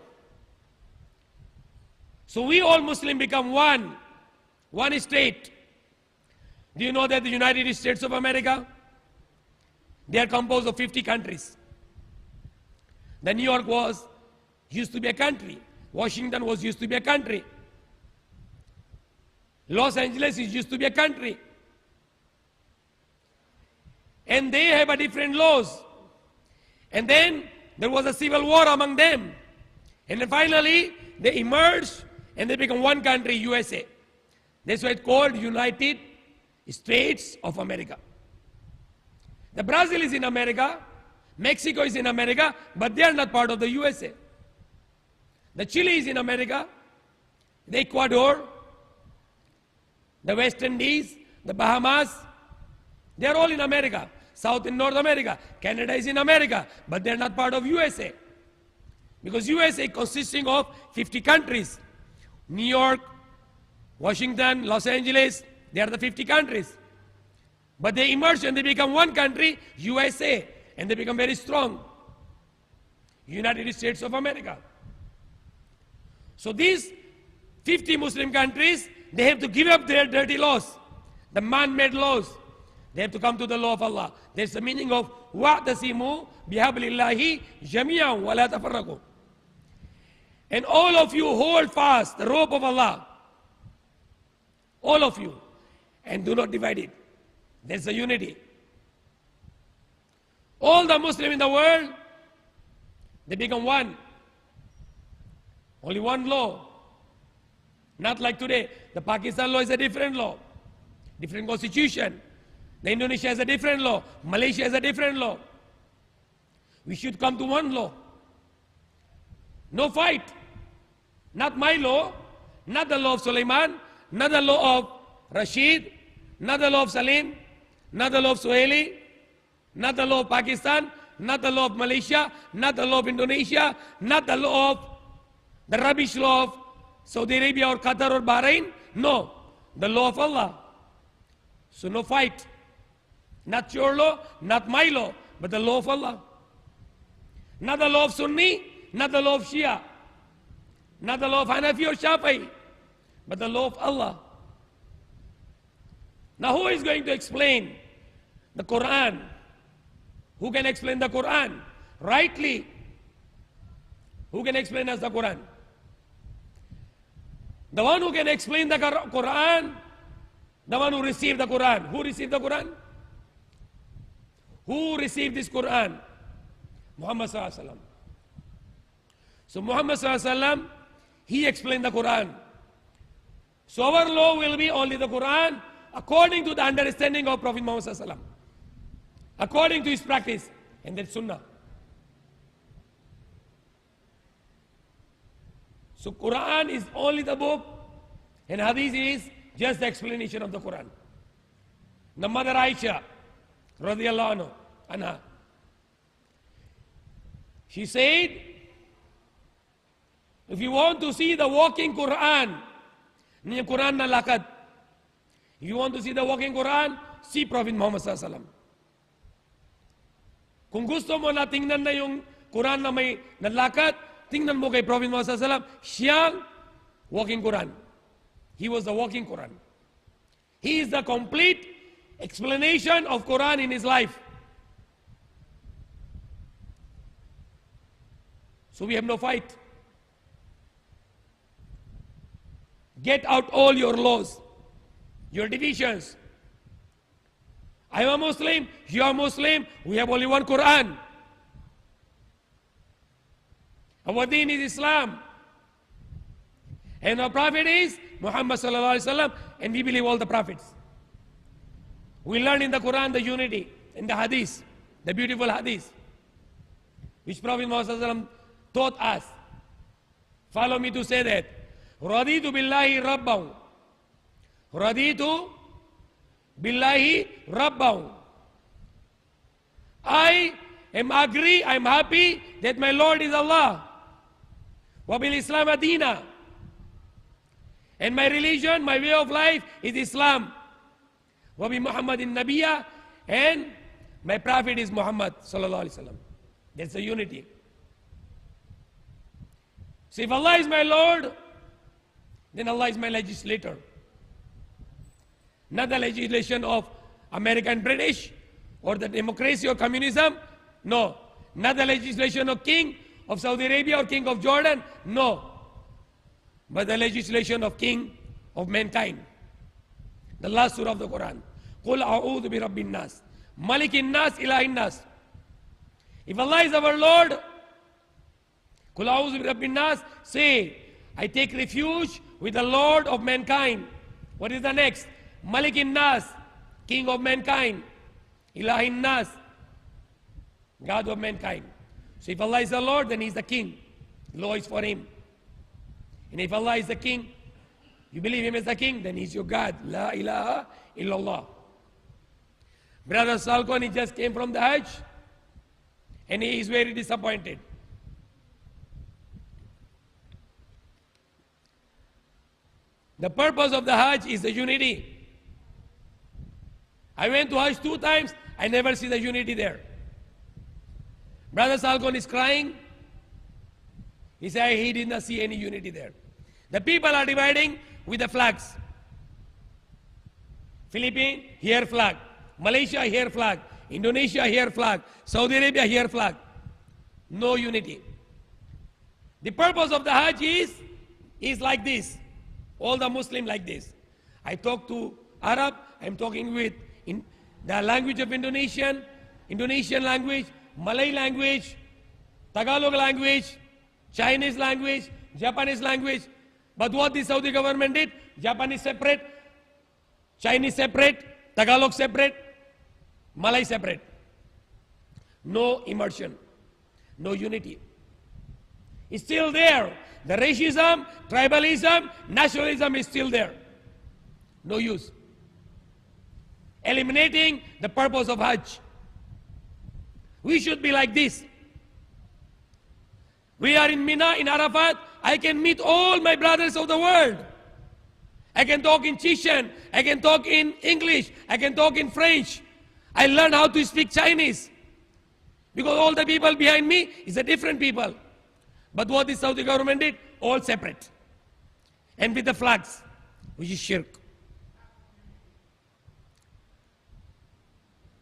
So we all Muslim become one state. Do you know that the United States of America, they are composed of 50 countries. The New York used to be a country. Washington used to be a country. Los Angeles used to be a country. And they have a different laws. And then there was a civil war among them. And then finally, they emerged and they become one country, USA. That's why it's called United States of America. The Brazil is in America, Mexico is in America, but they are not part of the USA. The Chile is in America, the Ecuador, the West Indies, the Bahamas, they are all in America. South and North America. Canada is in America, but they are not part of USA. Because USA consisting of 50 countries. New York, Washington, Los Angeles, they are the 50 countries. But they emerge and they become one country, USA, and they become very strong. United States of America. So these 50 Muslim countries, they have to give up their dirty laws, the man-made laws. They have to come to the law of Allah. That's the meaning of وَاعْتَصِمُوا بِحَبْلِ اللَّهِ جَمِيعًا وَلَا تَفَرَّقُوا. And all of you hold fast the rope of Allah. All of you. And do not divide it. That's the unity. All the Muslims in the world, they become one. Only one law. Not like today. The Pakistan law is a different law. Different constitution. The Indonesia has a different law. Malaysia has a different law. We should come to one law. No fight. Not my law, not the law of Sulaiman, not the law of Rashid, not the law of Salim, not the law of Suhaili, not the law of Pakistan, not the law of Malaysia, not the law of Indonesia, not the law of the rubbish law of Saudi Arabia or Qatar or Bahrain. No, the law of Allah. So no fight. Not your law, not my law, but the law of Allah. Not the law of Sunni, not the law of Shia, not the law of Hanafi or Shafi'i, but the law of Allah. Now who is going to explain the Quran? Who can explain the Quran rightly? Who can explain us the Quran? The one who can explain the Quran, the one who received the Quran. Who received the Quran? Who received this Quran? Muhammad Sallallahu Alaihi Wasallam. So Muhammad Sallallahu Alaihi Wasallam, he explained the Quran. So our law will be only the Quran according to the understanding of Prophet Muhammad Sallallahu Alaihi Wasallam, according to his practice, and that's Sunnah. So Quran is only the book, and Hadith is just the explanation of the Quran. The mother Aisha, radiyallahu anha, she said, if you want to see the walking Quran, niya Quran na lakad. If you want to see the walking Quran, see Prophet Muhammad Sallallahu Alaihi Wasallam. Kung gusto mo na tingnan na yung Quran na may nalakad, tingnan mo kay Prophet Muhammad Sallallahu Alaihi Wasallam, siyang walking Quran. He was the walking Quran. He is the complete explanation of Quran in his life. So we have no fight. Get out all your laws, your divisions. I am a Muslim, you are Muslim, we have only one Quran. Our deen is Islam. And our prophet is Muhammad Sallallahu Alaihi Wasallam, and we believe all the prophets. We learn in the Quran the unity, in the Hadith, the beautiful Hadith, which Prophet Muhammad Sallallahu Alaihi Wasallam taught us. Follow me to say that. Raditu billahi rabbahu. Raditu billahi rabbahu. I am agree, I am happy that my Lord is Allah. Wa bil Islam adina. And my religion, my way of life is Islam. Wa bi Muhammadin Nabiya, and my prophet is Muhammad Sallallahu Alaihi Wasallam. That's the unity. So if Allah is my Lord, then Allah is my legislator. not the legislation of American British or the democracy or communism. No. Not the legislation of king of Saudi Arabia or king of Jordan. No. But the legislation of king of mankind. The last surah of the Quran. قُلْ أَعُوذُ بِرَبِّ النَّاسِ مَلِكِ النَّاسِ إِلَهِ النَّاسِ. If Allah is our Lord, قُلْ أَعُوذُ بِرَبِّ النَّاسِ, say, I take refuge with the Lord of mankind. What is the next? Malik Nas, king of mankind. Ilahin Nas, God of mankind. So if Allah is the Lord, then He's the king. Law is for Him. And if Allah is the king, you believe Him as the king, then He's your God. La ilaha illallah. Brother Salkon, he just came from the Hajj, and he is very disappointed. The purpose of the Hajj is the unity. I went to Hajj 2 times, I never see the unity there. Brother Salkon is crying. He said he did not see any unity there. The people are dividing with the flags. Philippines, here flag. Malaysia, here flag. Indonesia, here flag. Saudi Arabia, here flag. No unity. The purpose of the Hajj is like this. All the Muslims like this. I talk to Arab, I'm talking with the language of Indonesian language, Malay language, Tagalog language, Chinese language, Japanese language. But what the Saudi government did, Japanese separate, Chinese separate, Tagalog separate, Malay separate. No immersion, no unity. It's still there. The racism, tribalism, nationalism is still there. No use. Eliminating the purpose of Hajj. We should be like this. We are in Mina, in Arafat. I can meet all my brothers of the world. I can talk in Chechen. I can talk in English. I can talk in French. I learn how to speak Chinese. Because all the people behind me is a different people. But what the Saudi government did, all separate. And with the flags, which is shirk.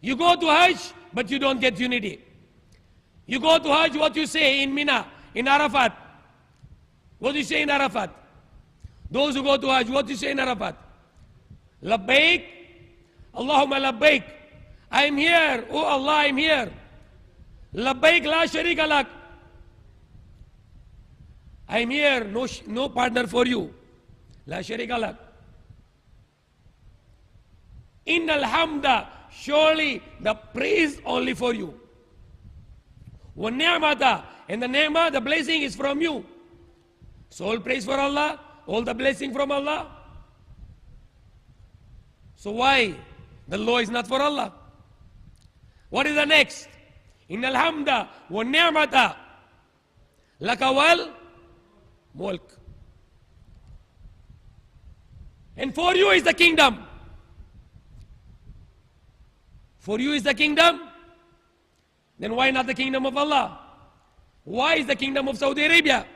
You go to Hajj, but you don't get unity. You go to Hajj, what you say in Mina, in Arafat. What do you say in Arafat? Those who go to Hajj, what do you say in Arafat? Labbaik, Allahumma labbaik. I am here, oh Allah, I am here. Labbaik la sharika lak. I am here, no partner for you. La sharika lak. Innal hamda, surely the praise only for you. Wa ni'mata, and the ni'mah, the blessing is from you. So all praise for Allah, all the blessing from Allah. So why the law is not for Allah? What is the next? Innal hamda wa ni'mata laka wal mulk. And for you is the kingdom. For you is the kingdom. Then why not the kingdom of Allah? Why is the kingdom of Saudi Arabia?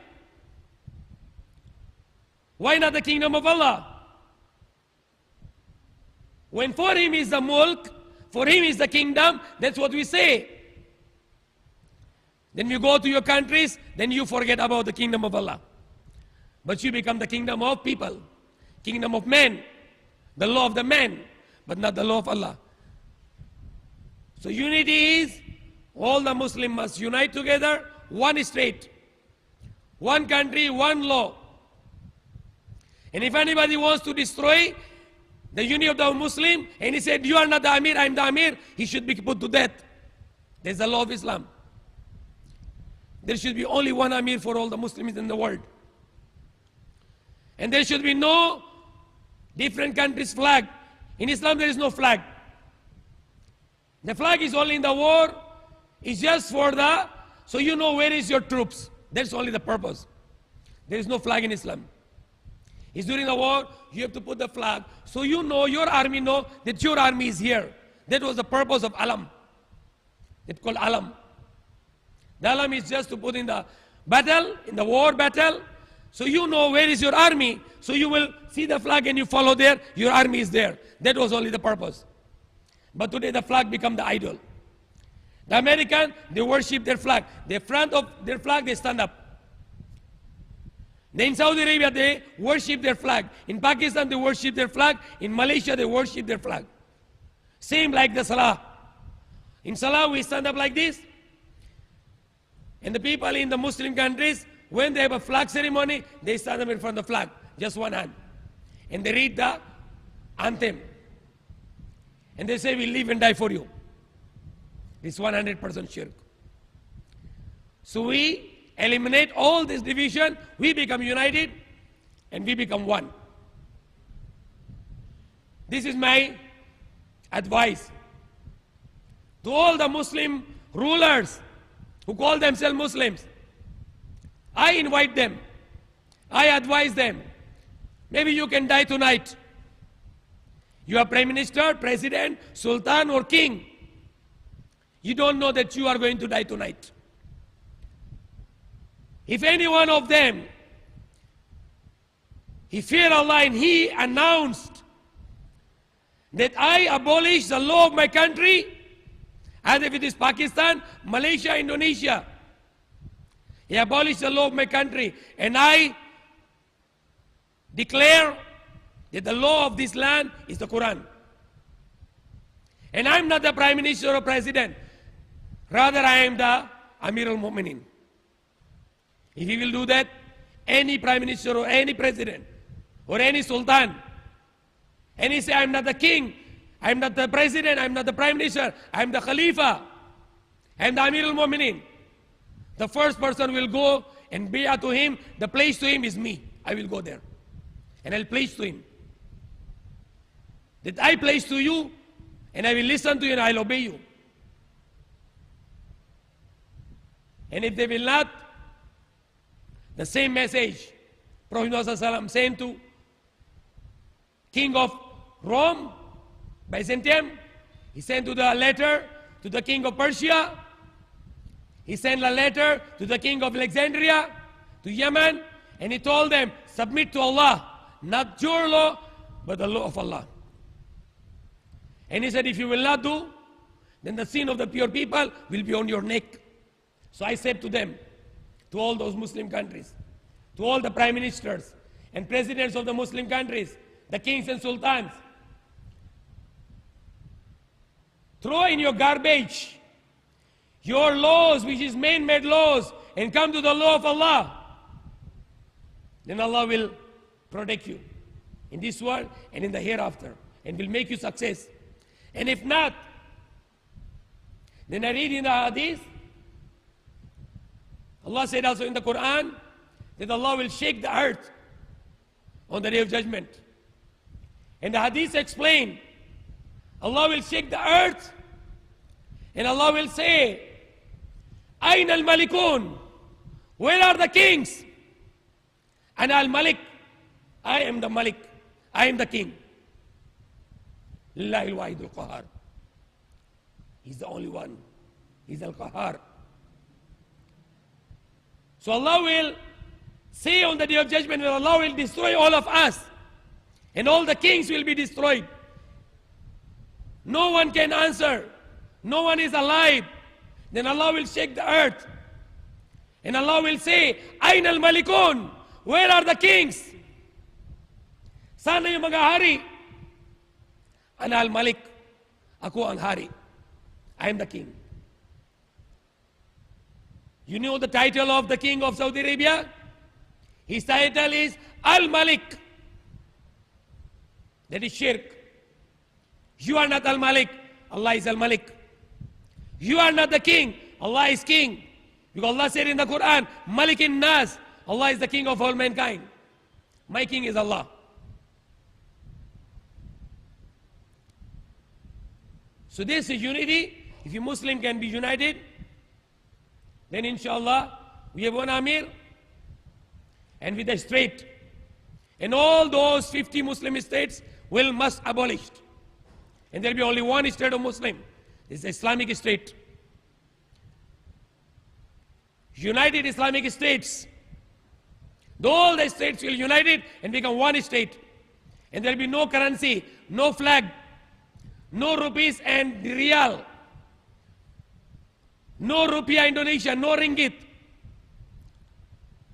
Why not the kingdom of Allah? When for him is the mulk, for him is the kingdom, that's what we say. Then you go to your countries, then you forget about the kingdom of Allah. But you become the kingdom of people, kingdom of men, the law of the man, but not the law of Allah. So unity is, all the Muslims must unite together, one state, one country, one law. And if anybody wants to destroy the unity of the Muslim, and he said, you are not the Amir, I am the Amir, he should be put to death. There's the law of Islam. There should be only one Amir for all the Muslims in the world. And there should be no different countries' flag. In Islam there is no flag. The flag is only in the war. It's just for the, so you know where is your troops. That's only the purpose. There is no flag in Islam. It's during the war, you have to put the flag. So you know, your army know that your army is here. That was the purpose of alam. It's called alam. The alam is just to put in the battle, in the war battle, So you know where is your army. So you will see the flag and you follow there. Your army is there. That was only the purpose. But today the flag become the idol. The American, they worship their flag. The front of their flag, they stand up. Then in Saudi Arabia, they worship their flag. In Pakistan, they worship their flag. In Malaysia, they worship their flag. Same like the Salah. In Salah, we stand up like this. And the people in the Muslim countries, when they have a flag ceremony, they stand up in front of the flag, just one hand. And they read the anthem. And they say, we live and die for you. It's 100% shirk. So we eliminate all this division, we become united, and we become one. This is my advice to all the Muslim rulers who call themselves Muslims. I invite them. I advise them. Maybe you can die tonight. You are Prime Minister, President, Sultan, or King. You don't know that you are going to die tonight. If any one of them, he feared Allah and he announced that I abolish the law of my country, as if it is Pakistan, Malaysia, Indonesia. He abolished the law of my country, and I declare that the law of this land is the Quran. And I'm not the Prime Minister or President. Rather, I am the Amir al-Mu'minin. If he will do that, any Prime Minister or any President or any Sultan, and he say, I'm not the King, I'm not the President, I'm not the Prime Minister, I'm the Khalifa, I'm the Amir al-Mu'minin. The first person will go and bay'ah to him, the place to him is me. I will go there. And I'll place to him. That I place to you, and I will listen to you and I'll obey you. And if they will not, the same message Prophet Muhammad sent to King of Rome, Byzantium. He sent to the letter to the King of Persia. He sent a letter to the King of Alexandria, to Yemen, and he told them, submit to Allah, not your law, but the law of Allah. And he said, if you will not do, then the sin of the pure people will be on your neck. So I said to them, to all those Muslim countries, to all the prime ministers and presidents of the Muslim countries, the kings and sultans, throw in your garbage your laws, which is man-made laws, and come to the law of Allah. Then Allah will protect you in this world and in the hereafter, and will make you success. And if not, then I read in the hadith, Allah said also in the Quran that Allah will shake the earth on the day of judgment. And the hadith explain, Allah will shake the earth and Allah will say, Ayn al-Malikun, where are the kings? And al-Malik, I am the Malik, I am the king. Lillahi al-Wahid al-Qahar. He's the only one. He's al-Qahar. So Allah will say on the day of judgment that Allah will destroy all of us. And all the kings will be destroyed. No one can answer. No one is alive. Then Allah will shake the earth. And Allah will say, Ayn al-Malikun, where are the kings? Sana yung mga hari? Ana al-Malik, ako ang hari. I am the king. You know the title of the king of Saudi Arabia? His title is Al-Malik. That is shirk. You are not Al-Malik, Allah is Al-Malik. You are not the king, Allah is king. Because Allah said in the Quran, Malikin Nas, Allah is the king of all mankind. My king is Allah. So this is unity. If you Muslim can be united, then inshallah, we have one Amir, and with a straight. And all those 50 Muslim states must abolished. And there will be only one state of Muslim. This is Islamic state. United Islamic States. All the states will unite it and become one state. And there will be no currency, no flag, no rupees and real, no rupiah Indonesia, no ringgit,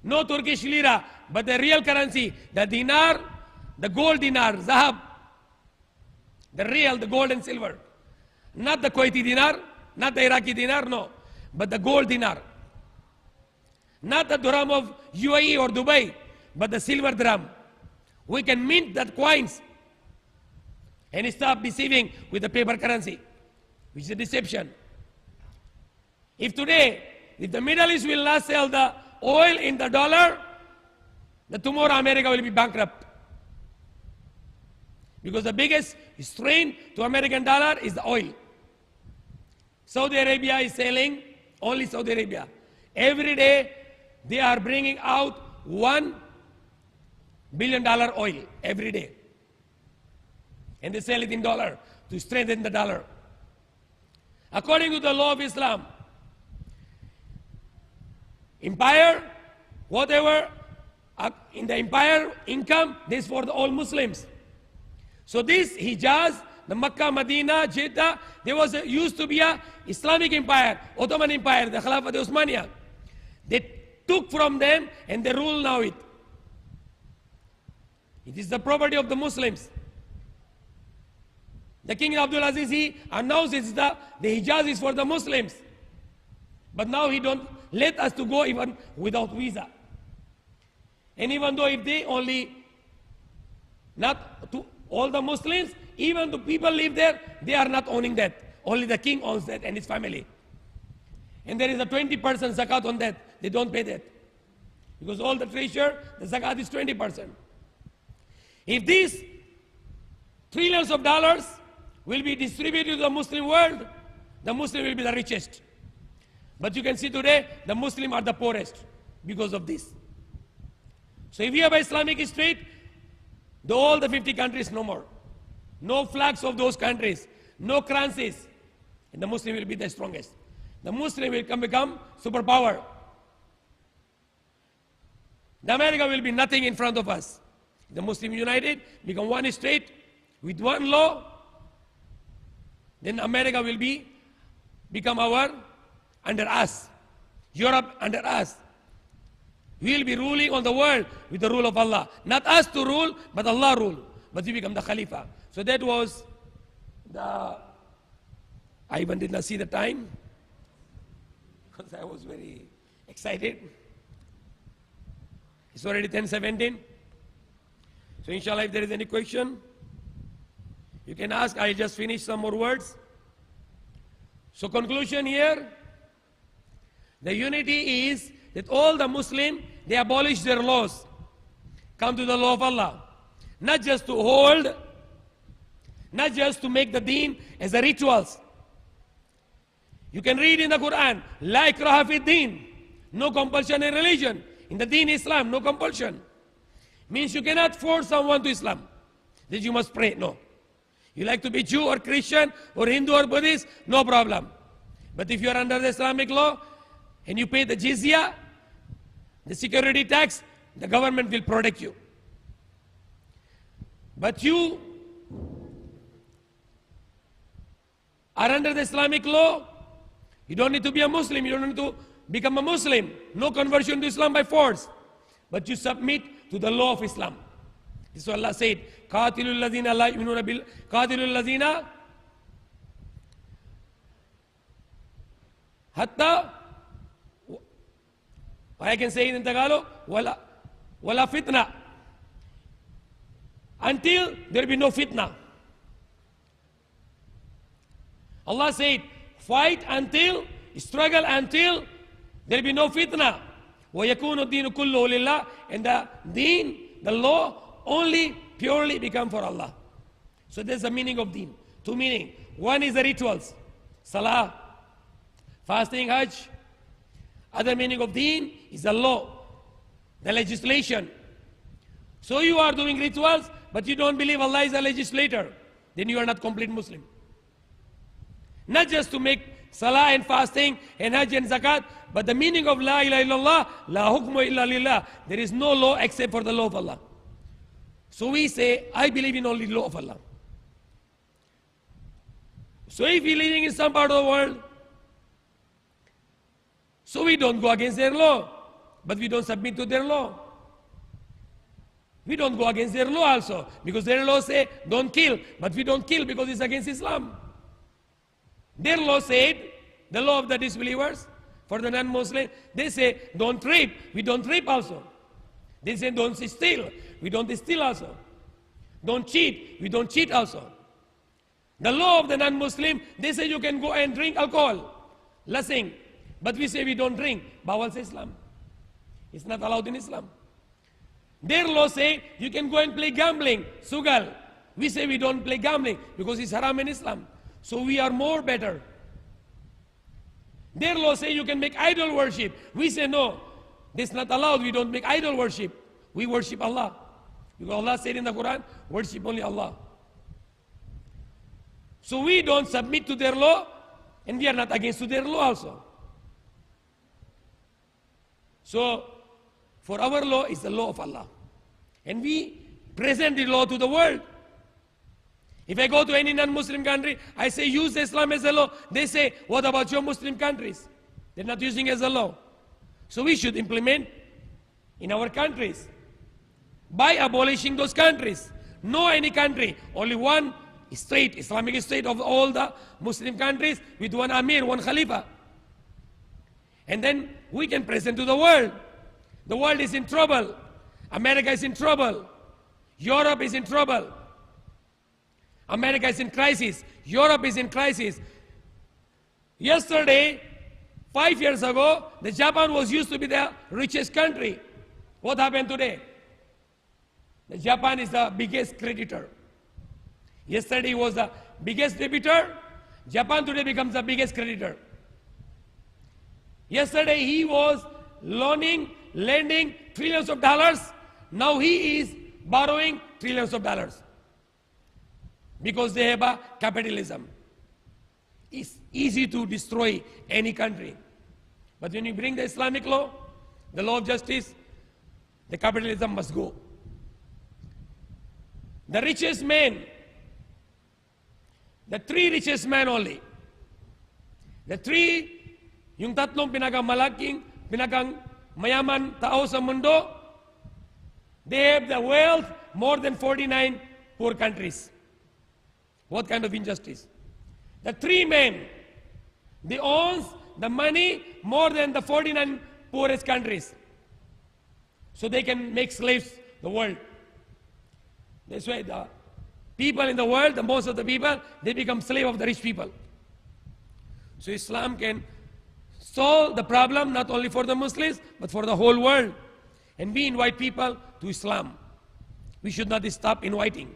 no Turkish lira, but the real currency, the dinar, the gold dinar, zahab, the real, the gold and silver. Not the Kuwaiti dinar, not the Iraqi dinar, no, but the gold dinar. Not the dirham of UAE or Dubai, but the silver dirham. We can mint that coins and stop deceiving with the paper currency, which is a deception. If today, if the Middle East will not sell the oil in the dollar, then tomorrow America will be bankrupt. Because the biggest strain to American dollar is the oil. Saudi Arabia is selling, only Saudi Arabia. Every day they are bringing out $1 billion oil every day. And they sell it in dollar to strengthen the dollar. According to the law of Islam, empire, whatever in the empire income, this is for all Muslims. So this Hijaz, the Makkah, Medina, Jeddah, there was used to be a Islamic empire, Ottoman Empire, the Khilafat Osmania. They took from them and they rule now it. It is the property of the Muslims. The King Abdul Aziz, he announced the Hijaz is for the Muslims. But now he don't let us to go even without visa. And even though if they only, not to all the Muslims, even the people live there, they are not owning that. Only the king owns that and his family. And there is a 20% zakat on that. They don't pay that. Because all the treasure, the zakat is 20%. If these trillions of dollars will be distributed to the Muslim world, the Muslim will be the richest. But you can see today, the Muslim are the poorest because of this. So if you have an Islamic state, all the 50 countries, no more. No flags of those countries, no currencies, and the Muslim will be the strongest. The Muslim will become superpower. The America will be nothing in front of us. The Muslim united, become one state with one law, then America will become under us. Europe under us. We will be ruling on the world with the rule of Allah. Not us to rule, but Allah rule. But we become the Khalifa. So that was I even did not see the time because I was very excited. It's already 10:17. So inshallah, if there is any question, you can ask. I'll just finish some more words. So conclusion here, the unity is that all the Muslims, they abolish their laws, come to the law of Allah. Not just to hold, not just to make the deen as a rituals. You can read in the Quran, La ikraha fi din, no compulsion in religion. In the deen Islam, no compulsion. Means you cannot force someone to Islam, that you must pray, no. You like to be Jew or Christian or Hindu or Buddhist, no problem. But if you are under the Islamic law and you pay the jizya, the security tax, the government will protect you. But you are under the Islamic law, you don't need to be a Muslim, you don't need to become a Muslim. No conversion to Islam by force. But you submit to the law of Islam. This is what Allah said. قَاتِلُوا الَّذِينَ لَا يُؤْمِنُونَ قَاتِلُوا الَّذِينَ حَتَّى, I can say it in Tagalog, wala fitna. Until there be no fitna. Allah said, fight until, struggle until there be no fitna. وَيَكُونُ الدِّينُ كُلُّهُ لِلَّهِ. And the deen, the law, only purely become for Allah. So there's the meaning of deen. Two meaning. One is the rituals. Salah, fasting, Hajj. Other meaning of deen is the law, the legislation. So you are doing rituals, but you don't believe Allah is a legislator. Then you are not complete Muslim. Not just to make salah and fasting and hajj and zakat. But the meaning of la ilaha illallah, la hukmu illa lillah. There is no law except for the law of Allah. So we say, I believe in only law of Allah. So if we're living in some part of the world, so we don't go against their law, but we don't submit to their law. We don't go against their law also, because their law say, don't kill, but we don't kill because it's against Islam. Their law said, the law of the disbelievers, for the non-Muslim, they say, don't rape, we don't rape also. They say, don't steal, we don't steal also. Don't cheat, we don't cheat also. The law of the non-Muslim, they say you can go and drink alcohol, lasing, but we say we don't drink. Bawal says Islam. It's not allowed in Islam. Their law say you can go and play gambling, sugal. We say we don't play gambling because it's haram in Islam. So we are more better. Their law say you can make idol worship. We say no, this is not allowed. We don't make idol worship. We worship Allah. Because Allah said in the Quran, worship only Allah. So we don't submit to their law, and we are not against to their law also. So for our law is the law of Allah. And we present the law to the world. If I go to any non-Muslim country, I say use Islam as a law. They say, what about your Muslim countries? They're not using it as a law. So we should implement in our countries by abolishing those countries. No any country, only one state, Islamic state of all the Muslim countries with one Amir, one Khalifa. And then we can present to the world. The world is in trouble. America is in trouble. Europe is in trouble. America is in crisis. Europe is in crisis. Yesterday, 5 years ago, the Japan was used to be the richest country. What happened today? The Japan is the biggest creditor. Yesterday was the biggest debitor. Japan today becomes the biggest creditor. Yesterday he was lending trillions of dollars. Now he is borrowing trillions of dollars. Because they have a capitalism. It's easy to destroy any country. But when you bring the Islamic law, the law of justice, the capitalism must go. The richest man, the three richest men only, the three, yung tatlong pinakang mayaman tao sa mundo, they have the wealth more than 49 poor countries. What kind of injustice? The three men, they own the money more than the 49 poorest countries. So they can make slaves the world. That's why the people in the world, the most of the people, they become slave of the rich people. So Islam can solve the problem not only for the Muslims, but for the whole world. And we invite people to Islam. We should not stop inviting.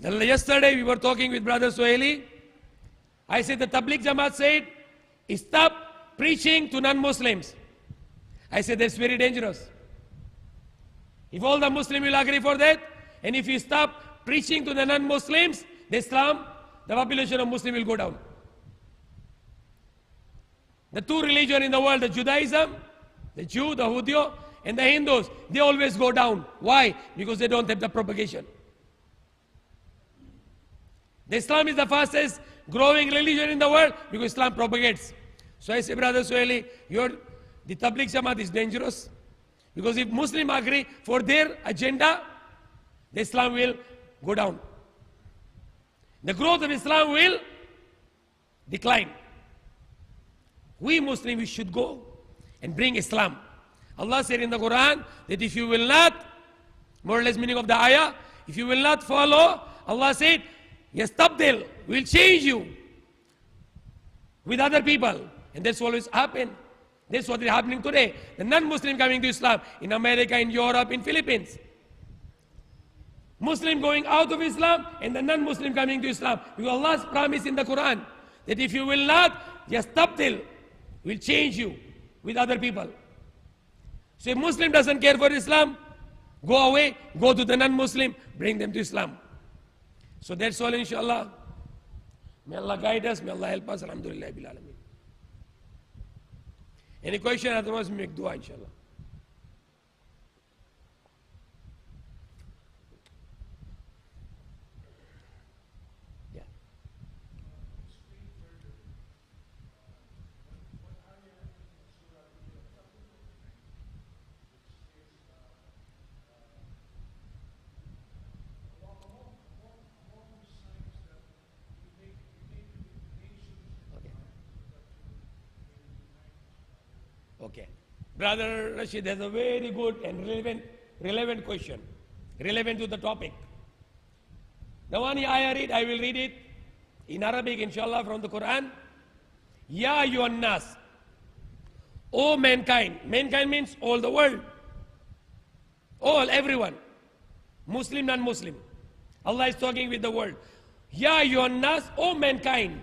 Yesterday we were talking with Brother Suhaili. I said the Tabligh Jamaat said, stop preaching to non-Muslims. I said that's very dangerous. If all the Muslims will agree for that, and if you stop preaching to the non-Muslims, the Islam, the population of Muslims will go down. The two religions in the world, the Judaism, the Jew, the Hudyo, and the Hindus, they always go down. Why? Because they don't have the propagation. The Islam is the fastest growing religion in the world because Islam propagates. So I say, Brother Suhaili, the Tabligh Jamaat is dangerous. Because if Muslims agree for their agenda, the Islam will go down. The growth of Islam will decline. We Muslims, we should go and bring Islam. Allah said in the Quran that if you will not, more or less meaning of the ayah, if you will not follow, Allah said, Yastabdil, will change you with other people. And that's always happened. That's what is happening today. The non-Muslim coming to Islam in America, in Europe, in Philippines. Muslim going out of Islam and the non-Muslim coming to Islam. Because Allah's promise in the Quran that if you will not, Yastabdil, will change you with other people. So if Muslim doesn't care for Islam, go away, go to the non-Muslim, bring them to Islam. So that's all, inshallah. May Allah guide us, may Allah help us. Alhamdulillah bil alameen. Any question? Otherwise, we make dua, inshallah. Yeah. Okay. Brother Rashid has a very good and relevant question, relevant to the topic. The one I read, I will read it in Arabic, inshallah, from the Quran. Ya ayyuhan nas, O mankind. Mankind means all the world. All, everyone. Muslim, non-Muslim. Allah is talking with the world. Ya ayyuhan nas, O mankind.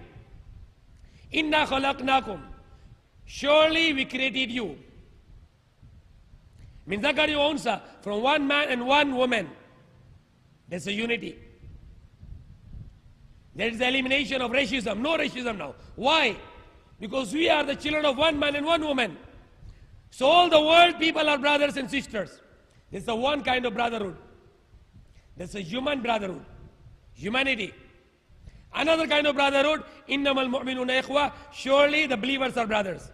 Inna khalaqnakum. Surely we created you. Min zakari wa unsa, from one man and one woman. There's a unity. There is the elimination of racism. No racism now. Why? Because we are the children of one man and one woman. So all the world people are brothers and sisters. There's the one kind of brotherhood. There's a human brotherhood. Humanity. Another kind of brotherhood, innamal mu'minuna ikhwa, surely the believers are brothers.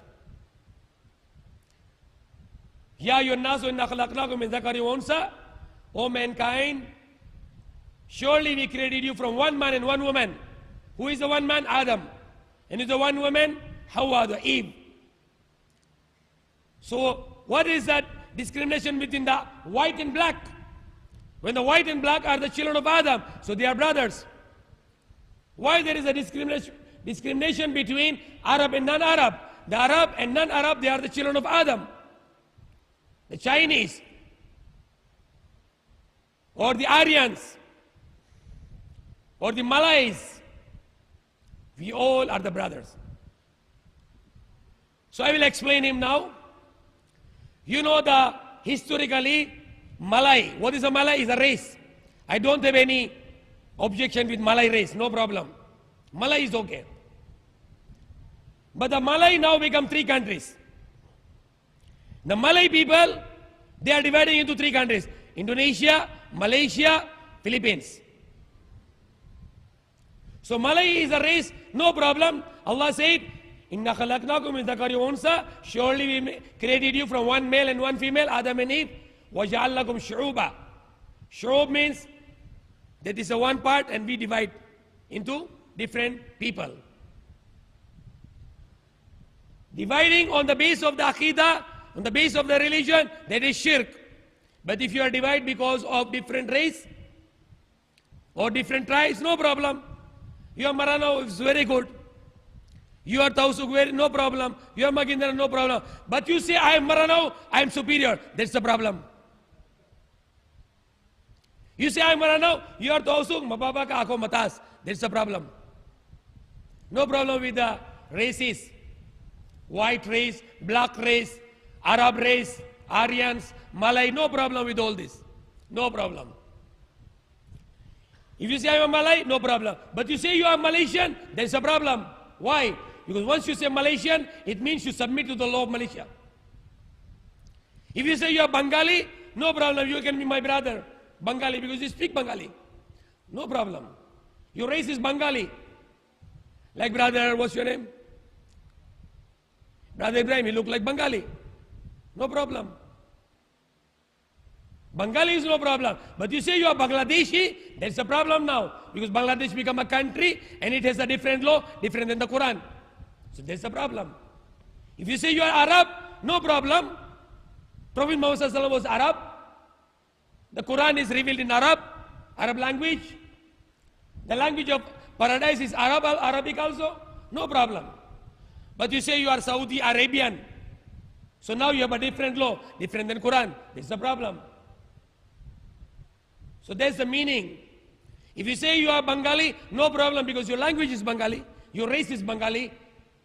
Ya ayyuhan nasu inna khalaqnakum min dhakari wa unsa, O mankind, surely we created you from one man and one woman. Who is the one man? Adam. And who is the one woman? Hawa, the Eve. So what is that discrimination between the white and black? When the white and black are the children of Adam, so they are brothers. Why there is a discrimination between Arab and non-Arab? The Arab and non-Arab, they are the children of Adam. The Chinese, or the Aryans, or the Malays, we all are the brothers. So I will explain him now. You know the historically Malay. What is a Malay? Is a race. I don't have any objection with Malay race, no problem. Malay is okay. But the Malay now become 3 countries. The Malay people, they are dividing into 3 countries. Indonesia, Malaysia, Philippines. So Malay is a race, no problem. Allah said, Inna khalaqnakum min dhakari wa unsa, surely we created you from one male and one female, Adam and Eve. Wa ja'allakum shu'uba. Shu'ub means that is a one part and we divide into different people. Dividing on the base of the Aqidah, on the base of the religion, that is shirk. But if you are divided because of different race or different tribes, no problem. You are Marano, it's very good. You are Tausug, no problem. You are Magindra, no problem. But you say, I am Marano, I am superior. That's the problem. You say, I am Marano, you are Tausug, Mababa ka ako matas. That's the problem. No problem with the races. White race, black race, Arab race, Aryans, Malay, no problem with all this. No problem. If you say I am Malay, no problem. But you say you are Malaysian, there's a problem. Why? Because once you say Malaysian, it means you submit to the law of Malaysia. If you say you are Bengali, no problem, you can be my brother. Bengali, because you speak Bengali. No problem. Your race is Bengali. Like brother, what's your name? Brother Ibrahim, you look like Bengali. No problem. Bengali is no problem. But you say you are Bangladeshi, that's a problem now. Because Bangladesh become a country and it has a different law, different than the Quran. So that's a problem. If you say you are Arab, no problem. Prophet Muhammad ﷺ was Arab. The Quran is revealed in Arab language. The language of paradise is Arabic also, no problem. But you say you are Saudi Arabian. So now you have a different law, different than Quran. That's the problem. So that's the meaning. If you say you are Bengali, no problem because your language is Bengali, your race is Bengali,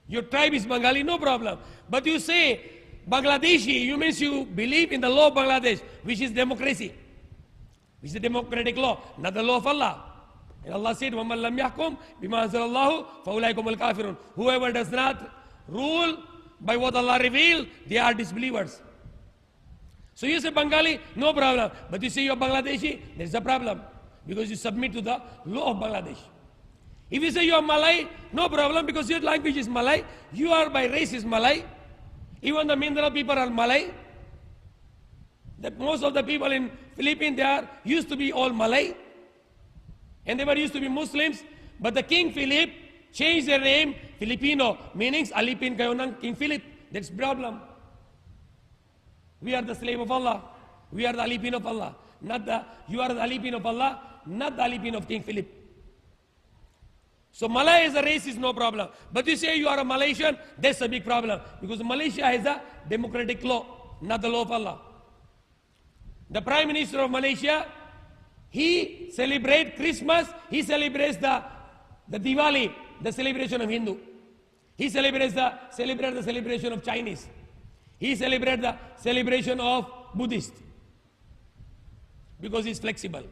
your tribe is Bengali, no problem. But you say Bangladeshi, you means you believe in the law of Bangladesh, which is democracy, which is the democratic law, not the law of Allah. And Allah said, وَمَنْ لَمْ يَحْكُمْ بِمَا أَنزَلَ اللَّهُ فَأُولَٰئِكَ هُمُ الْكَافِرُونَ. Whoever does not rule by what Allah revealed, they are disbelievers. So you say Bengali, no problem. But you say you're Bangladeshi, there's a problem. Because you submit to the law of Bangladesh. If you say you are Malay, no problem, because your language is Malay. You are by race is Malay. Even the Mindanao people are Malay. Most of the people in Philippines, they are used to be all Malay. And they were used to be Muslims. But the King Philip changed their name, Filipino, meaning alipin kayo ng King Philip. That's the problem. We are the slave of Allah. We are the alipin of Allah. You are the alipin of Allah, not the alipin of King Philip. So Malay as a race is no problem. But you say you are a Malaysian, that's a big problem. Because Malaysia has a democratic law, not the law of Allah. The Prime Minister of Malaysia, he celebrates Christmas, he celebrates the Diwali, the celebration of Hindu. He celebrates the celebration of Chinese. He celebrates the celebration of Buddhist. Because he's flexible.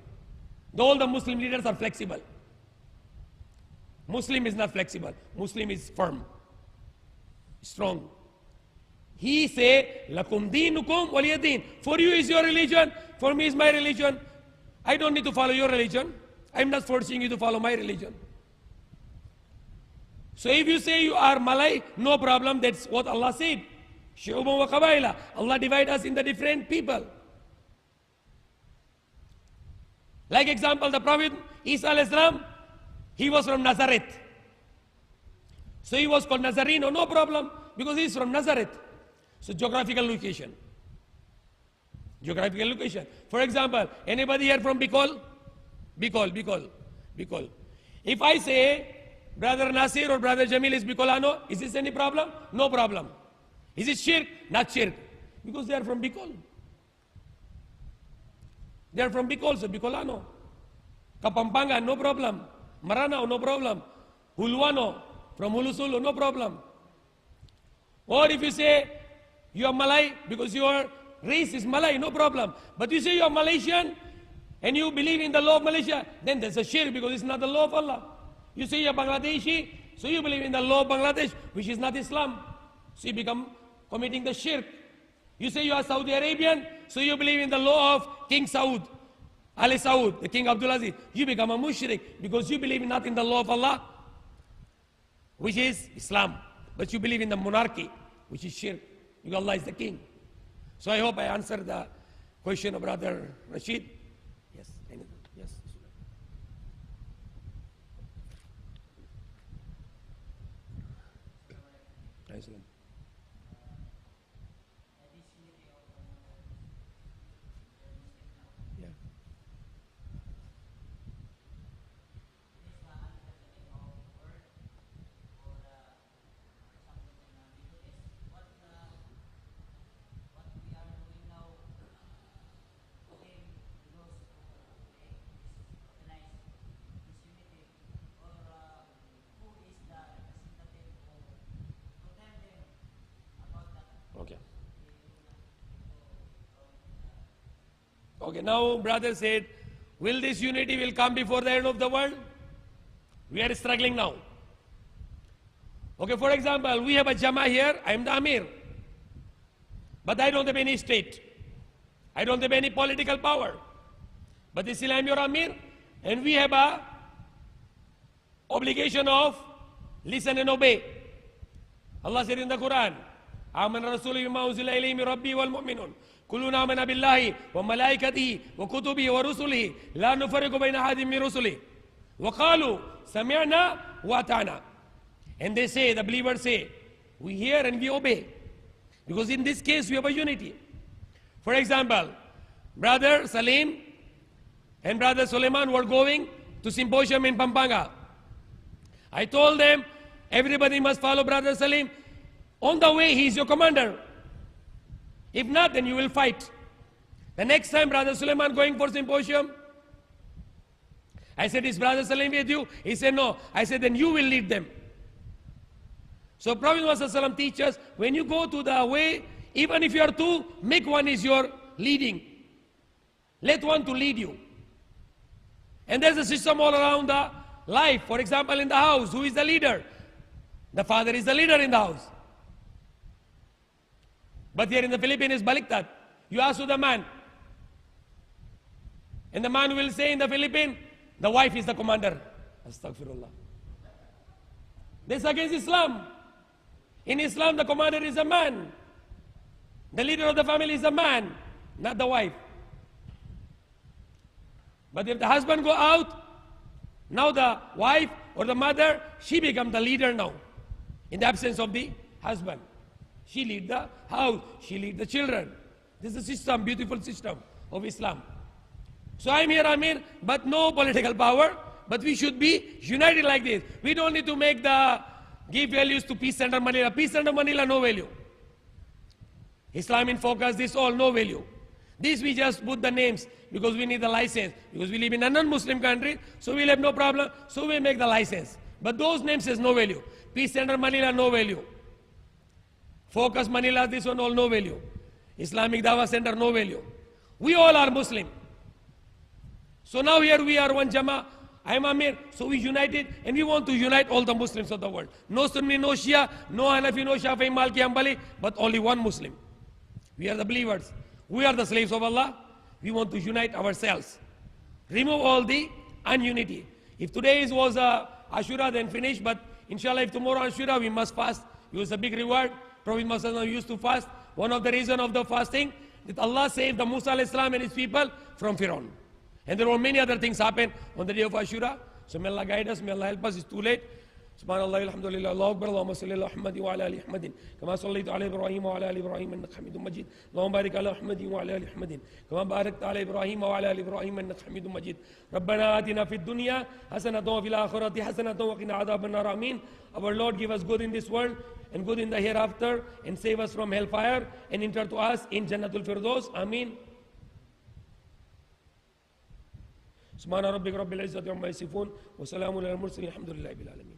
All the Muslim leaders are flexible. Muslim is not flexible. Muslim is firm, strong. He say, Lakum dinukum waliyadin. For you is your religion, for me is my religion. I don't need to follow your religion. I'm not forcing you to follow my religion. So if you say you are Malay, no problem, that's what Allah said. Shu'uban wa qabaila. Allah divide us in the different people. Like example, the Prophet Isa alayhi salam, he was from Nazareth. So he was called Nazareno, no problem, because he is from Nazareth. So geographical location. Geographical location. For example, anybody here from Bicol? Bicol. If I say, Brother Nasir or Brother Jamil is Bicolano, is this any problem? No problem. Is it shirk? Not shirk. Because they are from Bicol. They are from Bicol, so Bicolano. Kapampangan, no problem. Maranao, no problem. Huluano, from Hulusulu, no problem. Or if you say you are Malay, because your race is Malay, no problem. But you say you are Malaysian, and you believe in the law of Malaysia, then there's a shirk, because it's not the law of Allah. You say you are Bangladeshi, so you believe in the law of Bangladesh, which is not Islam. So you become committing the shirk. You say you are Saudi Arabian, so you believe in the law of King Saud, Ali Saud, the King Abdulaziz. You become a mushrik because you believe not in the law of Allah, which is Islam, but you believe in the monarchy, which is shirk, because Allah is the king. So I hope I answered the question of Brother Rashid. Yes, yes. Yeah. Okay. Okay, now brother said, will this unity will come before the end of the world? We are struggling now. Okay, for example, we have a Jama here, I am the Amir. But I don't have any state. I don't have any political power. But still I am your Amir, and we have a obligation of listen and obey. Allah said in the Quran, آمن الرسول بما أنزل إليه من ربه والمؤمنون كلنا آمن بالله وملائكته وكتبه ورسله لا نفرق بين أحد من رسله وقالوا سمعنا وأطعنا. And they say, the believers say, we hear and we obey. Because in this case we have a unity. For example, Brother Salim and Brother Suleiman were going to symposium in Pampanga. I told them, everybody must follow Brother Salim. On the way, he is your commander. If not, then you will fight. The next time Brother Suleiman going for symposium, I said, is Brother Salim with you? He said, no. I said, then you will lead them. So Prophet Muhammad teaches, when you go to the way, even if you are two, make one is your leading. Let one to lead you. And there's a system all around the life. For example, in the house, who is the leader? The father is the leader in the house. But here in the Philippines, it's baliktad. You ask to the man. And the man will say in the Philippines, the wife is the commander. Astaghfirullah. This is against Islam. In Islam, the commander is a man. The leader of the family is a man, not the wife. But if the husband go out, now the wife or the mother, she becomes the leader now. In the absence of the husband. She lead the house, she lead the children. This is a system, beautiful system of Islam. So I'm here, but no political power. But we should be united like this. We don't need to give values to Peace Center Manila. Peace Center Manila, no value. Islam in focus, this all, no value. This we just put the names because we need the license. Because we live in a non-Muslim country, so we'll have no problem. So we make the license. But those names has no value. Peace Center Manila, no value. Focus Manila, this one all no value. Islamic Dawah Center, no value. We all are Muslim. So now here we are one Jama. I am Amir. So we united and we want to unite all the Muslims of the world. No Sunni, no Shia, no Hanafi, no Shafi'i, Malki, Hanbali, but only one Muslim. We are the believers. We are the slaves of Allah. We want to unite ourselves. Remove all the ununity. If today was Ashura, then finish. But inshallah, if tomorrow Ashura, we must fast. It was a big reward. Prophet Muhammad used to fast. One of the reasons of the fasting, that Allah saved the Musa alayhi salam and his people from Fir'aun. And there were many other things happen on the day of Ashura. So may Allah guide us, may Allah help us. It's too late. Subhanallah, alhamdulillah, Allahu Akbar, Allahumma salli ala Muhammadin wa ala ali Muhammadin. Kama sallaita ala Ibrahim wa ala ali Ibrahim, innaka Hamidum Majid. Allahumma barik ala Muhammadin wa ala ali Muhammadin. Kama barakta ala Ibrahim wa ala ali Ibrahim, innaka Hamidum Majid. Rabbana atina fid dunya hasanatan wa fil akhirati hasanatan wa qina adhaban nar. Ameen. Our Lord, give us good in this world and good in the hereafter, and save us from hellfire, and enter to us in Jannatul Firdaus. Ameen. سبحان ربك رب العزة عما يصفون وسلام على المرسلين الحمد لله رب العالمين.